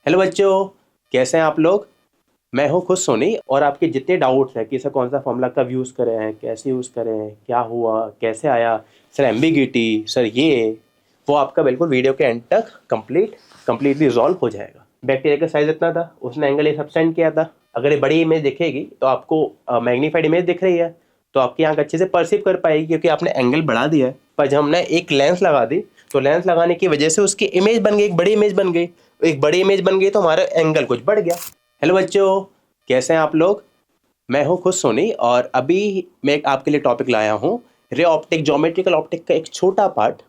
Hello बच्चों, कैसे हैं आप लोग। मैं हूं खुश सोनी और आपके जितने डाउट्स हैं कि सर कौन सा फॉर्मूला कब यूज़ करें, कैसे यूज़ करें, क्या हुआ, कैसे आया, सर एम्बिग्यूटी, सर ये वो आपका बिल्कुल वीडियो के एंड तक कंप्लीटली रिजॉल्व हो जाएगा। बैक्टीरिया का साइज इतना था, उसने एंगल ये सबसेंड किया था। अगर ये बड़ी इमेज दिखेगी तो आपको मैग्नीफाइड इमेज दिख रही है तो आपकी आंख अच्छे से परसीव कर पाएगी क्योंकि आपने एंगल बढ़ा दिया है। पर जब हमने एक लेंस लगा दी तो लेंस लगाने की वजह से उसकी इमेज बन गई, एक बड़ी इमेज बन गई। एक बड़ी इमेज बन गई तो हमारा एंगल कुछ बढ़ गया। हेलो बच्चों, कैसे हैं आप लोग। मैं हूं खुश सोनी और अभी मैं आपके लिए टॉपिक लाया हूं रे ऑप्टिक, ज्योमेट्रिकल ऑप्टिक का एक छोटा पार्ट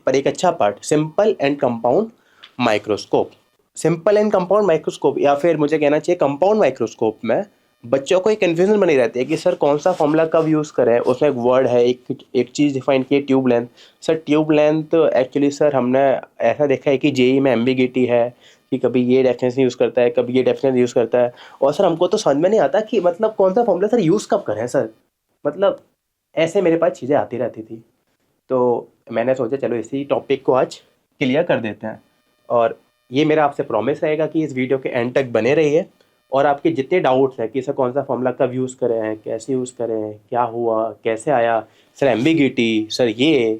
पर एक अच्छा part, simple and compound microscope. Simple and compound microscope या फिर मुझे कहना चाहिए कंपाउंड माइक्रोस्कोप में बच्चों को एक कन्फ्यूजन बनी रहती है कि सर कौन सा फॉर्मूला कब यूज़ करें। उसमें एक वर्ड है, एक चीज़ डिफाइन की है, tube length. Sir tube length actually sir हमने ऐसा देखा है कि जेई में एम्बिगिटी है कि कभी ये डेफिनेशन यूज़ करता है, कभी ये डेफिनेशन यूज़ करता है। और सर हमको तो समझ में नहीं आता कि मतलब कौन सा फॉर्मूला सर यूज़ कब करें सर। मतलब ऐसे मेरे पास चीज़ें आती रहती थी तो मैंने सोचा चलो इसी टॉपिक को आज क्लियर कर देते हैं। और ये मेरा आपसे प्रॉमिस रहेगा कि इस वीडियो के एंड तक बने रहिए और आपके जितने डाउट्स हैं कि सर कौन सा फॉर्मूला कब यूज़ करें, कैसे यूज़ करें, क्या हुआ, कैसे आया, सर एम्बिग्यूटी, सर ये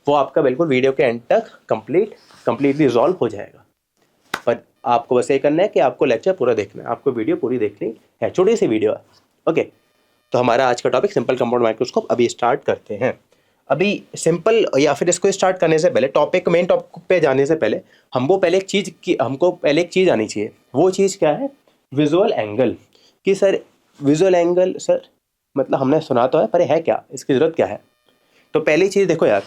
वो आपका बिल्कुल वीडियो के एंड तक कंप्लीटली रिजॉल्व हो जाएगा। पर आपको बस ये करना है कि आपको लेक्चर पूरा देखना है, आपको वीडियो पूरी देखनी है, छोटी सी वीडियो है। ओके, तो हमारा आज का टॉपिक सिंपल कंपाउंड माइक्रोस्कोप अभी स्टार्ट करते हैं। अभी सिंपल या फिर इसको स्टार्ट करने से पहले मेन टॉपिक पे जाने से पहले हमको पहले एक चीज़ आनी चाहिए। वो चीज़ क्या है? Visual angle. कि सर विजुअल एंगल सर मतलब हमने सुना तो है पर है क्या, इसकी ज़रूरत क्या है। तो पहली चीज़ देखो यार,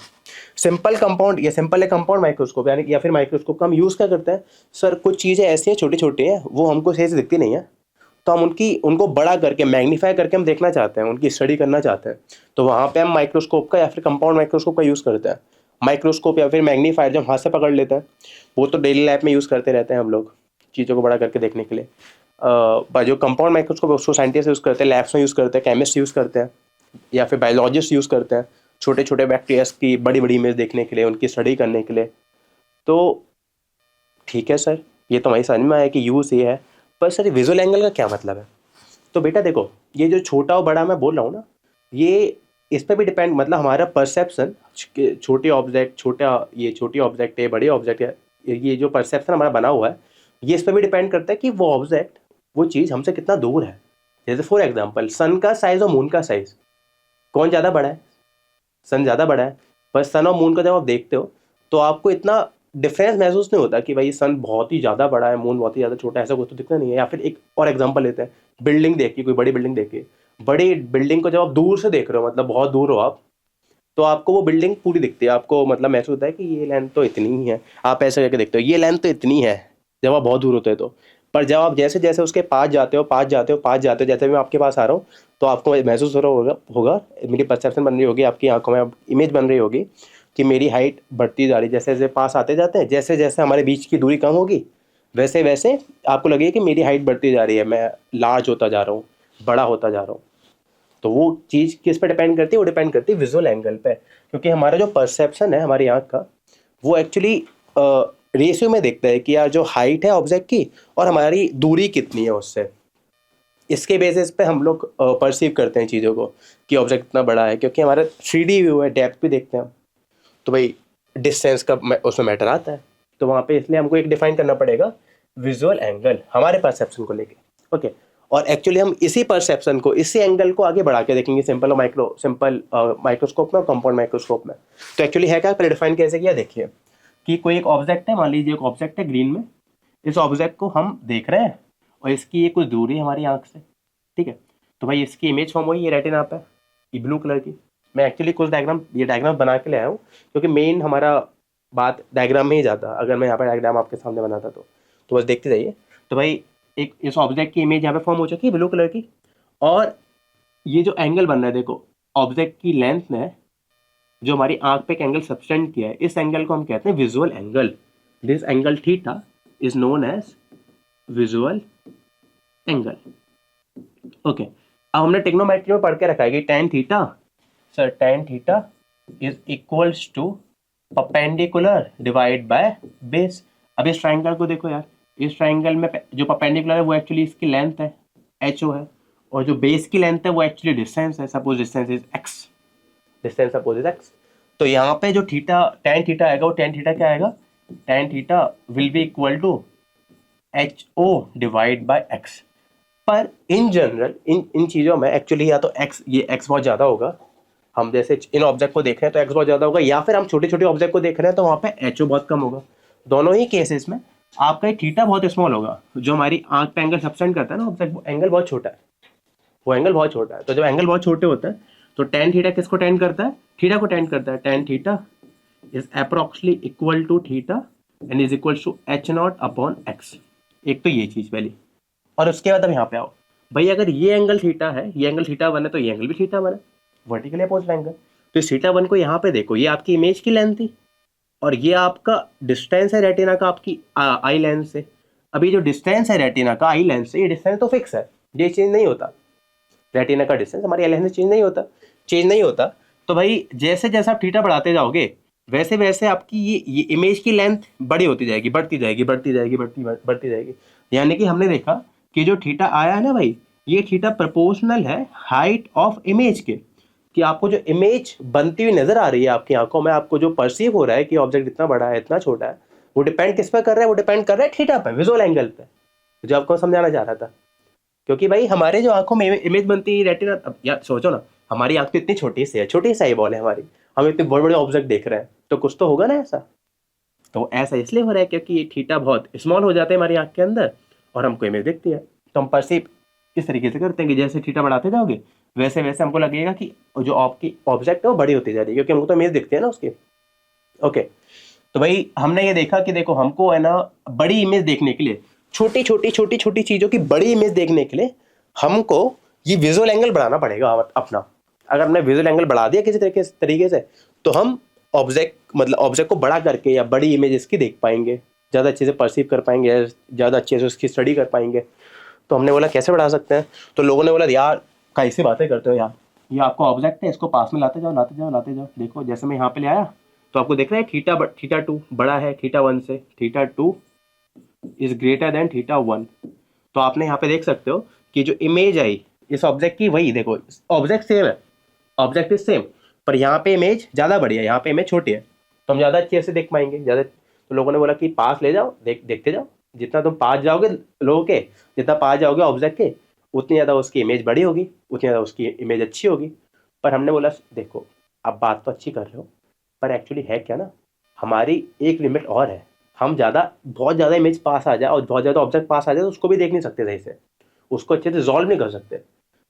सिंपल कंपाउंड या सिंपल है कंपाउंड माइक्रोस्कोप यानी या फिर माइक्रोस्कोप का हम यूज़ क्या करते हैं। सर कुछ चीज़ें ऐसी हैं छोटी छोटी हैं वो हमको सही से दिखती नहीं है तो हम उनको बड़ा करके मैग्नीफाई करके हम देखना चाहते हैं, उनकी स्टडी करना चाहते हैं। तो वहाँ पे हम माइक्रोस्कोप का या फिर कंपाउंड माइक्रोस्कोप का यूज़ करते हैं। माइक्रोस्कोप या फिर मैग्नीफायर जो हम हाथ से पकड़ लेते हैं वो तो डेली लाइफ में यूज़ करते रहते हैं हम लोग चीज़ों को बड़ा करके देखने के लिए। पर जो कंपाउंड माइक्रोस्कोप उसको साइंटिस्ट यूज़ करते हैं, लैब्स में यूज़ करते हैं, केमिस्ट यूज़ करते हैं या फिर बायोलॉजिस्ट यूज़ करते हैं छोटे छोटे बैक्टीरियाज की बड़ी बड़ी इमेज देखने के लिए, उनकी स्टडी करने के लिए। तो ठीक है सर, ये तो हमारी समझ में आया कि यूज़ ये है। पर सर विजुअल एंगल का क्या मतलब है? तो बेटा देखो, ये जो छोटा और बड़ा मैं बोल रहा हूँ ना, ये इस पे भी डिपेंड, मतलब हमारा परसेप्शन छोटे ऑब्जेक्ट, छोटी ऑब्जेक्ट है, बड़े ऑब्जेक्ट है, ये जो परसेप्शन हमारा बना हुआ है ये इस पे भी डिपेंड करता है कि वो ऑब्जेक्ट, वो चीज़ हमसे कितना दूर है। जैसे फॉर एग्जांपल सन का साइज और मून का साइज, कौन ज़्यादा बड़ा है? सन ज़्यादा बड़ा है। पर सन और मून को जब आप देखते हो तो आपको इतना डिफरेंस महसूस नहीं होता कि भाई सन बहुत ही ज़्यादा बड़ा है, मून बहुत ही ज़्यादा छोटा है, ऐसा कुछ तो दिखता नहीं है। या फिर एक और एग्जांपल लेते हैं, बिल्डिंग देखिए, कोई बड़ी बिल्डिंग देखिए, बड़ी बिल्डिंग को जब आप दूर से देख रहे हो, मतलब बहुत दूर हो आप, तो आपको वो बिल्डिंग पूरी दिखती है, आपको मतलब महसूस होता है कि ये लेंथ तो इतनी ही है। आप ऐसे करके देखते हो ये लेंथ तो इतनी है जब आप बहुत दूर होते हैं तो। पर जब आप जैसे जैसे उसके पास जाते हो, जैसे मैं आपके पास आ रहा हूँ तो आपको महसूस हो रहा होगा मेरी परसेप्शन बन रही होगी, आपकी आंखों में इमेज बन रही होगी कि मेरी हाइट बढ़ती जा रही है। जैसे जैसे पास आते जाते हैं, जैसे जैसे हमारे बीच की दूरी कम होगी वैसे वैसे आपको लगेगा कि मेरी हाइट बढ़ती जा रही है, मैं लार्ज होता जा रहा हूँ, बड़ा होता जा रहा हूँ। तो वो चीज़ किस पे डिपेंड करती है? वो डिपेंड करती है विजुअल एंगल पे। क्योंकि हमारा जो परसेप्शन है हमारी आंख का, वो एक्चुअली रेशियो में देखता है कि यार जो हाइट है ऑब्जेक्ट की और हमारी दूरी कितनी है उससे। इसके बेसिस पे हम लोग परसीव करते हैं चीज़ों को कि ऑब्जेक्ट इतना बड़ा है, क्योंकि हमारा 3D व्यू है, डेप्थ भी देखते हैं हम। तो भाई डिस्टेंस का उसमें मैटर आता है। तो वहाँ पे इसलिए हमको एक डिफाइन करना पड़ेगा विजुअल एंगल हमारे परसेप्शन को लेके। ओके, और एक्चुअली हम इसी परसेप्शन को, इसी एंगल को आगे बढ़ा के देखेंगे सिंपल माइक्रोस्कोप में और कंपाउंड माइक्रोस्कोप में। तो एक्चुअली है क्या, पहले डिफाइन कैसे किया देखिए कि कोई एक ऑब्जेक्ट है, मान लीजिए एक ऑब्जेक्ट है ग्रीन में, इस ऑब्जेक्ट को हम देख रहे हैं और इसकी ये कुछ दूरी है हमारी आंख से, ठीक है। तो भाई इसकी इमेज फॉर्म हुई, ये रेटिना पे, ये ब्लू कलर की। मैं एक्चुअली कुछ ये डायग्राम बना के ले आया हूँ क्योंकि मेन हमारा बात डायग्राम में ही जाता, अगर मैं यहाँ पर डायग्राम आपके सामने बनाता तो बस देखते जाइए। तो भाई एक इस ऑब्जेक्ट की इमेज यहाँ पे फॉर्म हो चुकी है ब्लू कलर की, और ये जो एंगल बन रहा है देखो, ऑब्जेक्ट की लेंथ ने जो हमारी आंख पे एक एंगल सबटेंड किया है, इस एंगल को हम कहते हैं visual angle. This angle theta is known as visual angle. Okay, अब हमने ट्रिग्नोमेट्री में पढ़ के रखा है कि tan theta, sir tan theta is equals to perpendicular divide by base. अब इस ट्राइंगल को देखो यार, इस ट्राइंगल में जो परपेंडिकुलर है वो एक्चुअली इसकी लेंथ है, HO है, और जो बेस की लेंथ है वो एक्चुअली डिस्टेंस है, suppose distance is x, distance suppose is x। तो यहाँ पे जो थीटा tan थीटा आएगा वो tan थीटा क्या आएगा, tan theta will be equal to HO divide by x। पर इन जनरल इन चीज़ों में एक्चुअली या तो x, ये x बहुत ज़्यादा होगा, हम जैसे इन ऑब्जेक्ट को देख रहे हैं तो x बहुत ज़्यादा होगा, या फिर हम छोटे छोटे ऑब्जेक्ट को देख रहे हैं तो वहाँ पे HO बहुत कम होगा। दोनों ही केसेस में आपका थीटा बहुत स्मॉल होगा, जो हमारी आंख पे एंगल सब्टेंड करता है ना ऑब्जेक्ट, वो एंगल बहुत छोटा है, वो एंगल बहुत छोटा है। तो जब एंगल बहुत छोटे होता है तो tan थीटा किसको टेंड करता है, थीटा को टेंड करता है। tan theta is approximately equal to theta and is equal to h0 upon x। एक तो ये चीज़ पहली, और उसके बाद अब यहाँ पे आओ भाई, अगर ये एंगल थीटा है, ये एंगल थीटा 1 है, तो ये एंगल भी थीटा 1 है, वर्टिकली अपोजिट एंगल। तो इस थीटा 1 को यहाँ पे देखो, ये आपकी इमेज की लेंथ थी और ये आपका डिस्टेंस है रेटिना का आपकी आई लेंस से। अभी जो डिस्टेंस है रेटिना का आई लेंस से, ये डिस्टेंस तो फिक्स है, ये चेंज नहीं होता। रेटिना का डिस्टेंस हमारी आई लेंस से चेंज नहीं होता। तो भाई जैसे जैसे आप थीटा बढ़ाते जाओगे वैसे वैसे आपकी ये इमेज की लेंथ बड़ी होती जाएगी, बढ़ती जाएगी। यानी कि हमने देखा कि जो थीटा आया है ना भाई, ये थीटा प्रोपोर्शनल है हाइट ऑफ इमेज के, कि आपको जो इमेज बनती हुई नजर आ रही है आपकी आंखों में, आपको जो परसीव हो रहा है कि ऑब्जेक्ट इतना बड़ा है इतना छोटा है, वो डिपेंड किस पर कर रहा है, वो डिपेंड कर रहा है थीटा पे, विजुअल एंगल पे, जो आपको समझाना चाह रहा था। क्योंकि भाई हमारे जो आंखों में इमेज बनती है रेटिना, अब यार सोचो ना, हमारी आंख तो इतनी छोटी सी है, छोटी सी आई बॉल है हमारी, हम इतने बड़े बड़े ऑब्जेक्ट देख रहे हैं, तो कुछ तो होगा ना ऐसा। तो ऐसा इसलिए हो रहा है क्योंकि ये थीटा बहुत स्मॉल हो जाते हैं हमारी आंख के अंदर और हमको इमेज दिखती है। तो हम परसीव इस तरीके से करते हैं कि जैसे थीटा बढ़ाते जाओगे वैसे वैसे हमको लगेगा कि जो आपकी ऑब्जेक्ट है वो बड़ी होती जा रही है, क्योंकि हमको तो इमेज दिखती है ना उसकी। ओके, तो भाई हमने ये देखा कि देखो हमको है ना बड़ी इमेज देखने के लिए, छोटी छोटी चीजों की बड़ी इमेज देखने के लिए हमको ये विजुअल एंगल बढ़ाना पड़ेगा अपना। अगर हमने विजुअल एंगल बढ़ा दिया किसी तरीके से तो हम ऑब्जेक्ट को बड़ा करके या बड़ी इमेज इसकी देख पाएंगे, ज़्यादा अच्छे से परसीव कर पाएंगे, ज़्यादा अच्छे से उसकी स्टडी कर पाएंगे। तो हमने बोला कैसे बढ़ा सकते हैं, तो लोगों ने बोला यार कैसे बातें करते हो यार, ये आपका ऑब्जेक्ट है, इसको पास में लाते जाओ। देखो जैसे मैं यहाँ पे ले आया तो आपको देख रहा है थीटा 2 बड़ा है थीटा 1 से, theta 2 is greater than theta 1। तो आपने यहाँ पे देख सकते हो कि जो इमेज आई इस ऑब्जेक्ट की, वही देखो ऑब्जेक्ट सेम है, ऑब्जेक्ट इज सेम, पर यहाँ पे इमेज ज़्यादा बड़ी है, यहाँ पे इमेज छोटी है, तो हम ज़्यादा अच्छे से देख पाएंगे ज़्यादा। तो लोगों ने बोला कि पास ले जाओ, देखते जाओ, जितना तुम पास जाओगे लोगों के, जितना पास जाओगे ऑब्जेक्ट के, उतनी ज़्यादा उसकी इमेज बड़ी होगी, उतनी ज़्यादा उसकी इमेज अच्छी होगी। पर हमने बोला देखो आप बात तो अच्छी कर रहे हो, पर एक्चुअली है क्या ना, हमारी एक लिमिट और है, हम बहुत ज़्यादा इमेज पास आ जाए और बहुत ज़्यादा ऑब्जेक्ट पास आ जाए तो उसको भी देख नहीं सकते सही से, उसको अच्छे से रिजॉल्व नहीं कर सकते।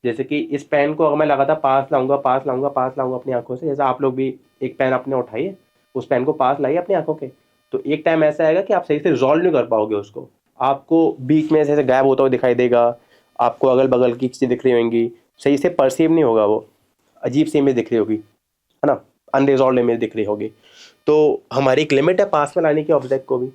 जैसे कि इस पेन को अगर मैं लगातार पास लाऊंगा अपनी आंखों से, जैसे आप लोग भी एक पेन अपने उठाइए, उस पेन को पास लाइए अपनी आंखों के, तो एक टाइम ऐसा आएगा कि आप सही से रिजॉल्व नहीं कर पाओगे उसको, आपको बीच में ऐसे गायब होता हुआ दिखाई देगा, आपको अगल बगल की चीज़ें दिख रही होंगी, सही से परसीव नहीं होगा, वो अजीब सी इमेज दिख रही होगी, है ना, अनरिजॉल्व इमेज दिख रही होगी। तो हमारी एक लिमिट है पास में लाने की, ऑब्जेक्ट को भी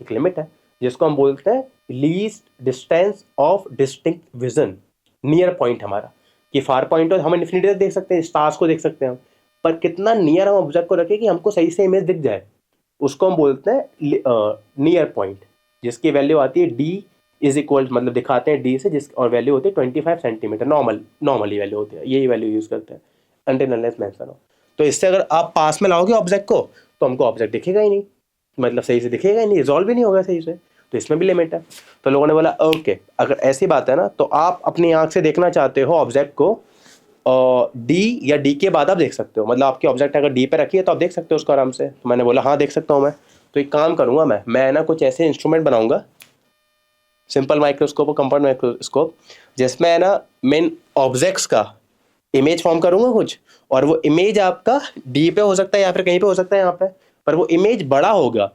एक लिमिट है जिसको हम बोलते हैं least distance of distinct vision, near point हमारा, कि फार पॉइंट हम इन्फिनिटी तक देख सकते हैं, स्टार्स को देख सकते हैं, पर कितना नियर हम ऑब्जेक्ट को रखें कि हमको सही से इमेज दिख जाए, उसको हम बोलते हैं नियर पॉइंट, जिसकी वैल्यू आती है d इज इक्वल, मतलब दिखाते हैं d से, जिस और वैल्यू होती है 25 सेंटीमीटर, नॉर्मली वैल्यू होती है, यही वैल्यू यूज़ करते हैं अनटिल अनलेस मेंशन हो। तो इससे अगर आप पास में लाओगे ऑब्जेक्ट को तो हमको ऑब्जेक्ट दिखेगा ही नहीं, मतलब सही से दिखेगा ही नहीं, रिजॉल्व भी नहीं होगा सही से, तो इसमें भी लिमिट है। तो लोगों ने बोला ओके, अगर ऐसी बात है ना तो आप अपनी आंख से देखना चाहते हो ऑब्जेक्ट को, डी या डी के बाद आप देख सकते हो, मतलब आपकी ऑब्जेक्ट अगर डी पे रखी है तो आप देख सकते हो उसको आराम से। तो मैंने बोला हाँ देख सकता हूँ मैं। तो एक काम करूँगा मैं ना कुछ ऐसे इंस्ट्रूमेंट बनाऊंगा, सिंपल माइक्रोस्कोप और कंपाउंड माइक्रोस्कोप, जिसमें है ना मेन ऑब्जेक्ट्स का इमेज फॉर्म करूँगा कुछ, और वो इमेज आपका डी पे हो सकता है या फिर कहीं पे हो सकता है यहाँ पे, पर वो इमेज बड़ा होगा,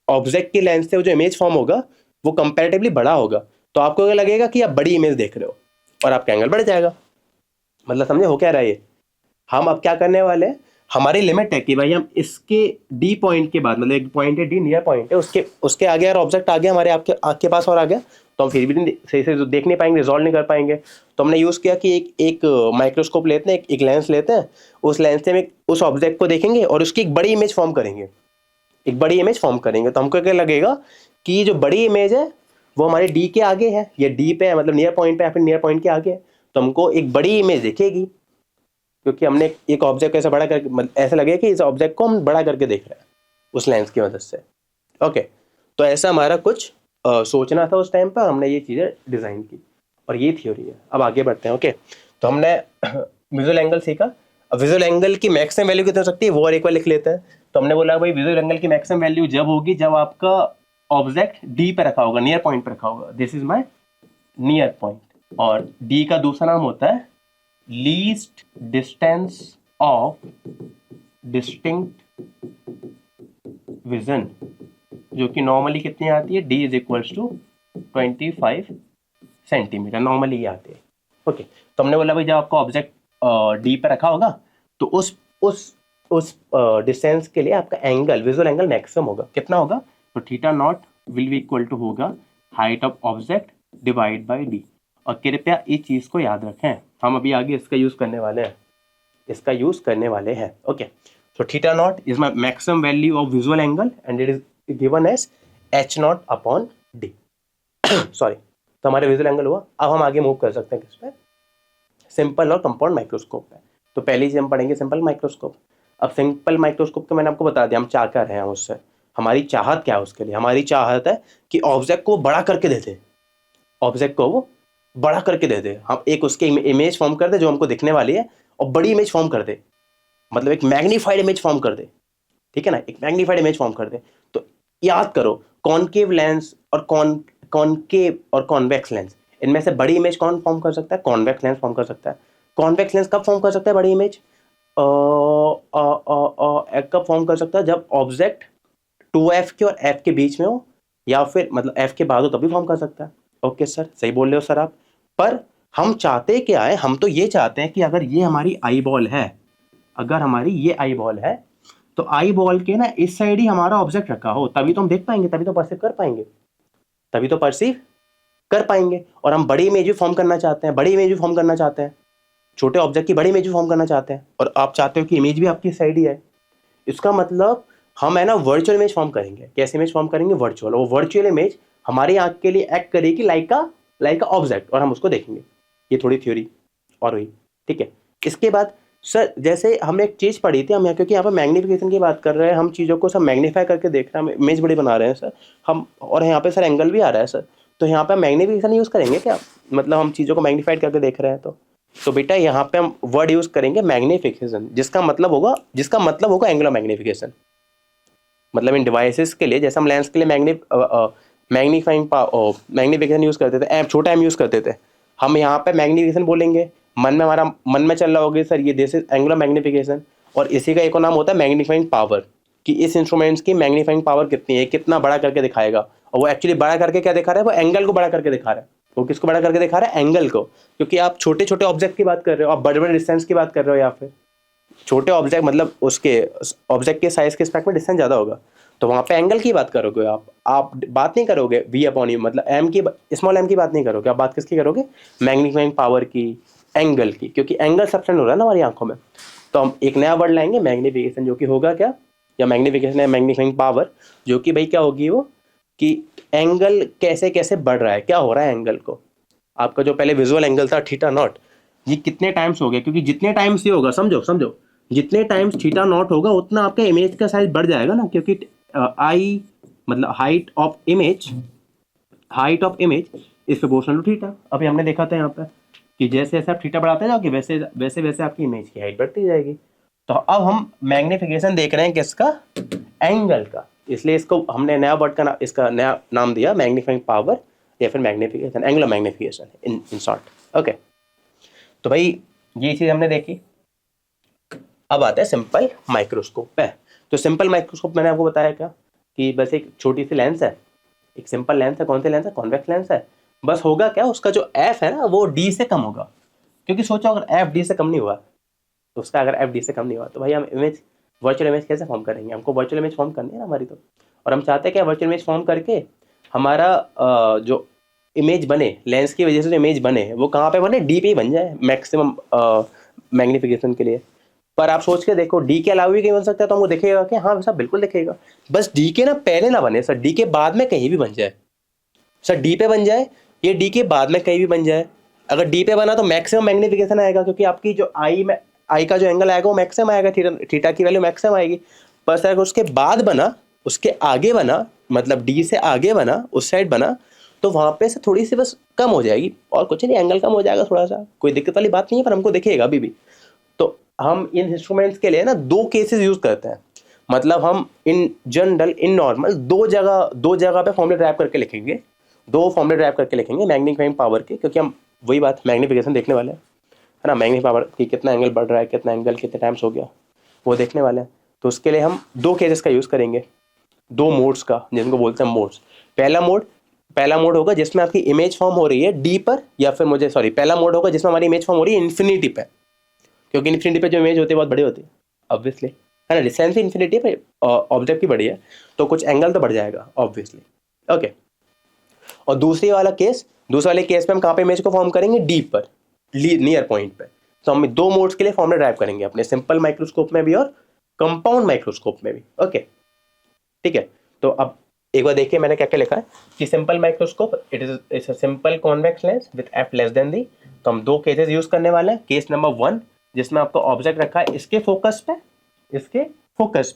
ऑब्जेक्ट की लेंस से वो जो इमेज फॉर्म होगा वो कंपैरेटिवली बड़ा होगा, तो आपको ये लगेगा कि आप बड़ी इमेज देख रहे हो और आपका एंगल बढ़ जाएगा। मतलब समझे हो क्या रहा है ये, हम अब क्या करने वाले हैं, हमारी लिमिट है कि भाई हम इसके डी पॉइंट के बाद, मतलब एक पॉइंट है डी नियर पॉइंट है, उसके आगे अगर ऑब्जेक्ट आ गया हमारे आपके आँख के पास और आ गया तो हम फिर भी सही से देख नहीं पाएंगे, रिजॉल्व नहीं कर पाएंगे। तो हमने यूज़ किया कि एक माइक्रोस्कोप लेते हैं, एक लेंस लेते हैं, उस लेंस से हम उस ऑब्जेक्ट को देखेंगे और उसकी एक बड़ी इमेज फॉर्म करेंगे, तो हमको क्या लगेगा कि जो बड़ी इमेज है वो हमारे डी के आगे है, ये डी पे है, मतलब नियर पॉइंट पे या फिर नियर पॉइंट के आगे है, तो हमको एक बड़ी इमेज दिखेगी, क्योंकि हमने एक ऑब्जेक्ट को ऐसा बड़ा करके, मतलब ऐसा लगे कि इस ऑब्जेक्ट को हम बड़ा करके देख रहे हैं उस लेंस की मदद से। ओके, तो ऐसा हमारा कुछ सोचना था उस टाइम पर, हमने ये चीज़ें डिज़ाइन की और ये थ्योरी है। अब आगे बढ़ते हैं। ओके, तो हमने विजुअल एंगल सीखा। अब विजुअल एंगल की मैक्सिमम वैल्यू कितनी हो सकती है वो और एक बार लिख लेते हैं। तो हमने बोला भाई विजुअल एंगल की मैक्सिमम वैल्यू जब होगी जब आपका ऑब्जेक्ट डी पे रखा होगा, नियर पॉइंट पे रखा होगा, this is my near point. और डी का दूसरा नाम होता है least distance of distinct vision, जो कि नॉर्मली कितनी आती है, d is equals to 25 centimetre, normally ये आती है। ओके, तो हमने बोला भाई जब आपका ऑब्जेक्ट डी पे रखा होगा तो उस डिस्टेंस के लिए आपका एंगल, विजुअल एंगल मैक्सिमम होगा, कितना होगा, तो theta not will be equal to होगा height of object divide by D. और कृपया इस चीज़ को याद रखें, हम अभी आगे इसका यूज़ करने वाले हैं। Okay, so theta naught is my maximum value of visual angle and it is given as h naught upon d। Sorry, तो हमारे विजुअल एंगल हुआ। अब हम आगे मूव कर सकते हैं किस पे, सिंपल और कंपाउंड माइक्रोस्कोप पे। तो पहली चीज हम पढ़ेंगे सिंपल माइक्रोस्कोप। अब सिंपल माइक्रोस्कोप तो मैंने आपको बता दिया हम क्या कर रहे हैं उससे, हमारी चाहत क्या है उसके लिए। हमारी चाहत है कि ऑब्जेक्ट को बड़ा करके दे दे, ऑब्जेक्ट को वो बड़ा करके दे दे, हम एक उसकी इमेज फॉर्म कर दे जो हमको दिखने वाली है, और बड़ी इमेज फॉर्म कर दे, मतलब एक मैग्नीफाइड इमेज फॉर्म कर दे, ठीक है ना, एक मैग्नीफाइड इमेज फॉर्म कर दे। तो याद करो कॉनकेव लेंस और कॉनकेव और कॉन्वेक्स लेंस, इनमें से बड़ी इमेज कौन फॉर्म कर सकता है, कॉन्वेक्स लेंस फॉर्म कर सकता है। कॉन्वेक्स लेंस कब फॉर्म कर सकता है बड़ी इमेज, कब फॉर्म कर सकता है, जब ऑब्जेक्ट 2f के और f के बीच में हो, या फिर मतलब f के बाद हो तभी फॉर्म कर सकता है। ओके सर, सही बोल रहे हो सर आप। पर हम चाहते क्या है, हम तो ये चाहते हैं कि अगर ये हमारी आई बॉल है, अगर हमारी ये आई बॉल है, तो आई बॉल के ना इस साइड ही हमारा ऑब्जेक्ट रखा हो, तभी तो हम देख पाएंगे, तभी तो परसीव कर पाएंगे। और हम बड़ी इमेज भी फॉर्म करना चाहते हैं, छोटे ऑब्जेक्ट की बड़ी इमेज भी फॉर्म करना चाहते हैं, और आप चाहते हो कि इमेज भी आपकी साइड ही है। इसका मतलब हम है ना वर्चुअल इमेज फॉर्म करेंगे। कैसे इमेज फॉर्म करेंगे, वर्चुअल। वो वर्चुअल इमेज हमारी आंख के लिए एक्ट करेगी लाइक अ ऑब्जेक्ट, और हम उसको देखेंगे। ये थोड़ी थ्योरी और हुई, ठीक है। इसके बाद सर जैसे हमने एक चीज़ पढ़ी थी, हम यहाँ क्योंकि यहाँ पर मैग्नीफिकेशन की बात कर रहे हैं, हम चीज़ों को सब मैग्नीफाई करके देख रहे हैं, हम इमेज बड़ी बना रहे हैं सर हम, और यहाँ पे सर एंगल भी आ रहा है सर, तो यहाँ पे मैग्नीफिकेशन यूज़ करेंगे क्या, मतलब हम चीज़ों को मैग्नीफाइड करके देख रहे हैं। तो बेटा यहाँ पे हम वर्ड यूज़ करेंगे मैग्नीफिकेशन, जिसका मतलब होगा एंगुलर मैग्नीफिकेशन। मतलब इन डिवाइसेस के लिए, जैसे हम लेंस के लिए मैग्नीफिकेशन यूज़ करते थे, छोटा एम यूज़ करते थे, हम यहाँ पे मैग्नीफिकेशन बोलेंगे। मन में चल रहा होगा सर ये दिस इज एंगुलर मैग्नीफिकेशन, और इसी का एक और नाम होता है मैग्नीफाइंग पावर, कि इस इंस्ट्रूमेंट्स की मैग्नीफाइंग पावर कितनी है, कितना बड़ा करके दिखाएगा। और वो एक्चुअली बड़ा करके क्या दिखा रहा है, वो एंगल को बड़ा करके दिखा रहा है। वो किसको बड़ा करके दिखा रहा है, एंगल को, क्योंकि आप छोटे छोटे ऑब्जेक्ट की बात कर रहे हो, आप बड़े बड़े डिस्टेंस की बात कर रहे हो, या फिर छोटे ऑब्जेक्ट मतलब उसके ऑब्जेक्ट के साइज के रिस्पेक्ट में डिस्टेंस ज़्यादा होगा, तो वहाँ पे एंगल की बात करोगे आप बात नहीं करोगे v अपॉन यू, मतलब एम की, स्मॉल एम की बात नहीं करोगे, आप बात किसकी करोगे, मैग्नीफाइंग पावर की, एंगल की, क्योंकि एंगल सब्सटेंड हो रहा है ना हमारी आंखों में। तो हम एक नया वर्ड लाएंगे मैग्नीफिकेशन, जो कि होगा क्या, या मैग्नीफिकेशन है मैग्नीफाइंग पावर, जो कि भाई क्या होगी वो, कि एंगल कैसे कैसे बढ़ रहा है, क्या हो रहा है एंगल को। आपका जो पहले विजुअल एंगल था थीटा नॉट, ये कितने टाइम्स हो गया, क्योंकि जितने टाइम्स ये होगा, समझो जितने टाइम्स थीटा नॉट होगा उतना आपका इमेज का साइज बढ़ जाएगा ना, क्योंकि आई मतलब height of image is proportional to theta. अभी हमने देखा था यहाँ पे कि जैसे जैसे आप थीटा बढ़ाते जाओगे वैसे वैसे आपकी इमेज की हाइट बढ़ती जाएगी। तो अब हम मैग्नीफिकेशन देख रहे हैं किसका, एंगल का, इसलिए इसको हमने नया वर्ड का इसका नया नाम दिया मैग्नीफाइंग पावर, या फिर magnification, angular magnification in short. Okay, तो भाई ये चीज़ हमने देखी। अब आता है सिंपल माइक्रोस्कोप पे। तो सिंपल माइक्रोस्कोप मैंने आपको बताया क्या, कि बस एक छोटी सी लेंस है, एक सिंपल लेंस है। कौन सी लेंस है, कॉन्वेक्स लेंस है। बस होगा क्या, उसका जो एफ है ना वो डी से कम होगा, क्योंकि सोचो अगर एफ डी से कम नहीं हुआ, तो उसका अगर एफ डी से कम नहीं हुआ, तो भाई हम इमेज, वर्चुअल इमेज कैसे फॉर्म करेंगे, हमको वर्चुअल इमेज फॉर्म करनी है ना हमारी। तो और हम चाहते हैं क्या, वर्चुअल इमेज फॉर्म करके हमारा जो इमेज बने, लेंस की वजह से जो इमेज बने वो कहाँ पे बने, डी पे ही बन जाए मैक्सिमम मैग्नीफिकेशन के लिए। पर आप सोच के देखो डी के अलावा भी कहीं बन सकता है, तो हमको दिखेगा कि हाँ सर बिल्कुल दिखेगा। बस डी के ना पहले ना बने सर, डी के बाद में कहीं भी बन जाए सर, डी पे बन जाए, ये डी के बाद में कहीं भी बन जाए। अगर डी पे बना तो मैक्सिमम मैग्निफिकेशन आएगा, क्योंकि आपकी जो आई में आई का जो एंगल आएगा वो मैक्सिमम आएगा, थीटा की वैल्यू मैक्सिमम आएगी। पर सर अगर उसके बाद बना, उसके आगे बना, मतलब डी से आगे बना, उस साइड बना, तो वहां पे से थोड़ी सी बस कम हो जाएगी, और कुछ नहीं, एंगल कम हो जाएगा थोड़ा सा, कोई दिक्कत वाली बात नहीं है, पर हमको दिखेगा अभी भी। तो हम इन इंस्ट्रूमेंट्स के लिए ना दो केसेस यूज करते हैं, मतलब हम इन जनरल इन नॉर्मल दो जगह पे फॉर्मूला ड्राइव करके लिखेंगे, दो फॉर्मूले ड्राइव करके लिखेंगे मैग्नीफाइंग पावर के, क्योंकि हम वही बात मैग्निफिकेशन देखने वाले हैं, है ना, मैग्नीफाइंग पावर की कितना एंगल बढ़ रहा है, कितना एंगल कितने टाइम्स हो गया, वो देखने वाले हैं। तो उसके लिए हम दो केसेस का यूज़ करेंगे, दो मोड्स का, जिनको बोलते हैं मोड्स। पहला मोड होगा जिसमें आपकी इमेज फॉर्म हो रही है डी पर, या फिर पहला मोड होगा जिसमें हमारी इमेज फॉर्म हो रही है इन्फिनिटी पे, क्योंकि इन्फिनिटी पे जो इमेज होती है बहुत बड़ी होती है ऑब्वियसली, है ना, डिस्टेंस इन्फिनिटी पे ऑब्जेक्ट की बड़ी है, तो कुछ एंगल तो बढ़ जाएगा ऑब्वियसली। ओके, और दूसरे वाले केस में हम कहाँ पे इमेज को फॉर्म करेंगे, डी पर, नियर पॉइंट पे। तो हम दो मोड्स के लिए फॉर्मूला ड्राइव करेंगे अपने, सिंपल माइक्रोस्कोप में भी और कंपाउंड माइक्रोस्कोप में भी। ओके ठीक है, तो अब एक बार देखिए मैंने क्या क्या लिखा है कि simple microscope it is a simple convex lens with F less than D. तो हम दो केसेस यूज करने वाले हैं। केस नंबर 1 जिसमें आपको ऑब्जेक्ट रखा है इसके फोकस पे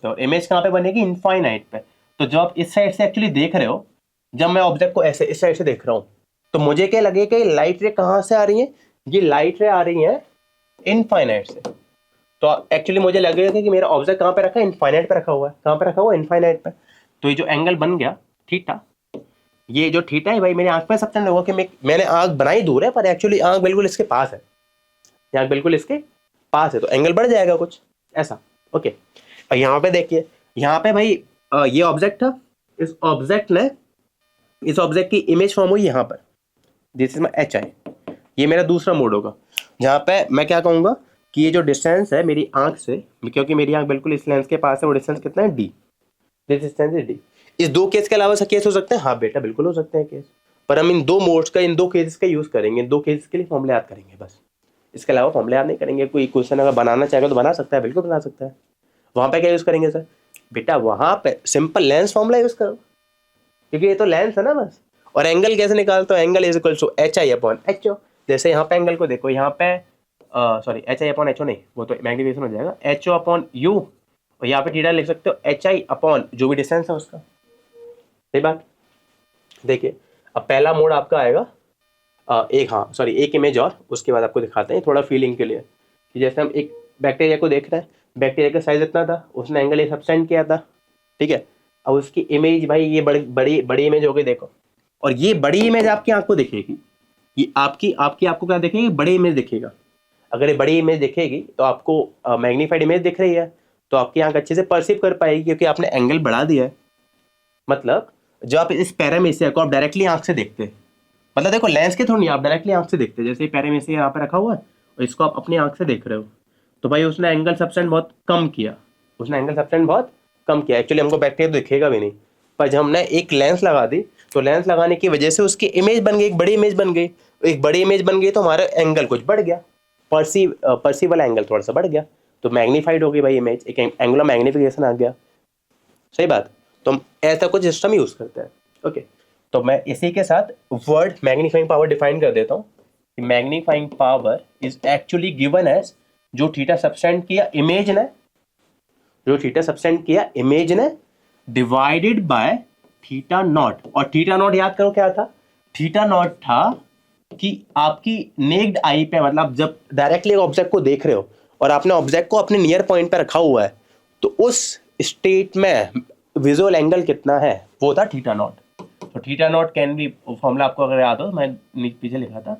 और इमेज कहाँ पे बनेगी, इनफाइनाइट पे। तो जब आप इस साइड से एक्चुअली देख रहे हो, जब मैं ऑब्जेक्ट को ऐसे इस साइड से देख रहा हूँ, तो मुझे क्या लगेगा कि लाइट रे कहाँ से आ रही है, ये लाइट रे आ रही है इनफाइनाइट से। तो एक्चुअली मुझे लगेगा कि मेरा ऑब्जेक्ट कहाँ पे रखा है, इनफाइनाइट पे रखा हुआ है। कहाँ पे रखा हुआ है, इनफाइनाइट पे। तो ये जो एंगल बन गया थीटा, ये जो थीटा है भाई मेरी आंख पे सबसे होगा कि मैंने आंख बनाई दूर है, पर एक्चुअली आंख बिल्कुल इसके पास है, आंख बिल्कुल इसके पास है, तो एंगल बढ़ जाएगा कुछ ऐसा। ओके, और यहाँ पे देखिए, यहाँ पे भाई ये ऑब्जेक्ट था, इस ऑब्जेक्ट की इमेज फॉर्म हुई यहाँ पर, दिस इज माय HI। ये मेरा दूसरा मोड होगा, जहाँ पे मैं क्या कहूँगा कि ये जो डिस्टेंस है मेरी आंख से, क्योंकि मेरी आंख बिल्कुल इस लेंस के पास है, वो डिस्टेंस कितना है, D। This distance is D। इस दो केस के अलावा से केस हो सकते हैं, हाँ बेटा बिल्कुल हो सकते हैं केस, पर हम इन दो मोड्स का, इन दो केसेस का यूज करेंगे, इन दो केसेस के लिए फॉर्मूले याद करेंगे बस, इसके अलावा फॉर्मूले याद नहीं करेंगे। कोई क्वेश्चन अगर बनाना चाहेगा तो बना सकता है, बिल्कुल बना सकता है। वहाँ पे क्या यूज करेंगे सर, बेटा वहाँ पे सिंपल लेंस फॉर्मूला यूज करो, क्योंकि ये तो लेंस है ना बस। और एंगल कैसे निकालते हो, angle is equal to HI/HO। जैसे यहाँ पे एंगल को देखो, यहाँ पे HI/HO नहीं, वो तो मैग्निफिकेशन हो जाएगा, HO/U, और यहाँ पे थीटा लिख सकते हो HI/ जो भी डिस्टेंस है उसका। सही बात। देखिए अब पहला मोड आपका आएगा एक इमेज और उसके बाद आपको दिखाते हैं थोड़ा फीलिंग के लिए, कि जैसे हम एक बैक्टीरिया को देख रहे हैं, बैक्टीरिया का साइज इतना था, उसने एंगल ये सबसेंड किया था, ठीक है। अब उसकी इमेज भाई ये बड़ी इमेज हो गई देखो, और ये बड़ी इमेज आपकी आंख को दिखेगी, ये आपको क्या दिखेगी, बड़ी इमेज दिखेगा। अगर ये बड़ी इमेज दिखेगी तो आपको मैग्नीफाइड इमेज दिख रही है, तो आपकी आंख अच्छे से परसीव कर पाएगी, क्योंकि आपने एंगल बढ़ा दिया है। मतलब जो आप इस पैरामीशिया को आप डायरेक्टली आंख से देखते हैं, मतलब देखो लेंस के थ्रू नहीं, आप डायरेक्टली आंख से देखते हैं। जैसे पैरामीशिया यहाँ पे रखा हुआ है और इसको आप अपनी आंख से देख रहे हो, तो भाई उसने एंगल सबसेंड बहुत कम किया, एक्चुअली हमको बैक्टीरिया तो दिखेगा भी नहीं, पर जब हमने एक लेंस लगा दी, तो लेंस लगाने की वजह से उसकी इमेज बन गई, एक बड़ी इमेज बन गई, तो हमारा एंगल कुछ बढ़ गया, परसीव वाला एंगल थोड़ा सा बढ़ गया, तो मैग्नीफाइड हो गई भाई इमेज, एक एंगुलर मैग्निफिकेशन आ गया। सही बात। तो हम ऐसा कुछ सिस्टम यूज करते हैं। ओके, तो मैं इसी के साथ वर्ड मैग्नीफाइंग पावर डिफाइन कर देता हूँ कि magnifying power is actually given as जो थीटा सबसेंड किया इमेज ने डिवाइडेड बाय थीटा नॉट। और थीटा नॉट याद करो क्या था, थीटा नॉट था कि आपकी नेक्ड आई पे, मतलब जब डायरेक्टली एक ऑब्जेक्ट को देख रहे हो और आपने ऑब्जेक्ट को अपने नियर पॉइंट पे रखा हुआ है, तो उस स्टेट में विजुअल एंगल कितना है, वो था थीटा नॉट। तो theta not can be, formula आपको अगर याद हो, मैं पीछे लिखा था,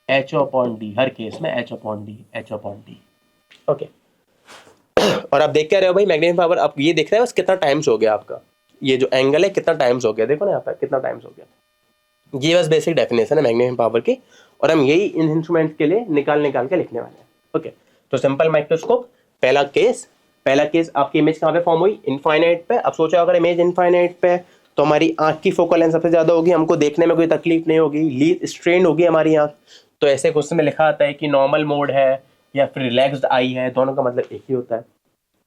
HO/D, हर केस में HO/D। ओके, और आप देख क्या रहे हो भाई मैग्नीफाइंग पावर, आप ये देख रहे हो बस कितना टाइम्स हो गया आपका, ये जो एंगल है कितना टाइम्स हो गया, देखो ना यहाँ पर कितना टाइम्स हो गया। ये बस बेसिक डेफिनेशन है मैग्नीफाइंग पावर की, और हम यही इन इंस्ट्रूमेंट्स के लिए निकाल के लिखने वाले हैं। ओके, तो सिंपल माइक्रोस्कोप, पहला केस आपकी इमेज कहाँ पे फॉर्म हुई, इनफाइनाइट पे। अब सोचो अगर इमेज इनफाइनाइट पे, तो हमारी आंख की फोकल लेंथ सबसे ज्यादा होगी, हमको देखने में कोई तकलीफ नहीं होगी, लीड स्ट्रेन होगी हमारी आंख। तो ऐसे क्वेश्चन में लिखा आता है कि नॉर्मल मोड है, या फिर रिलैक्स्ड आई है, दोनों का मतलब एक ही होता है।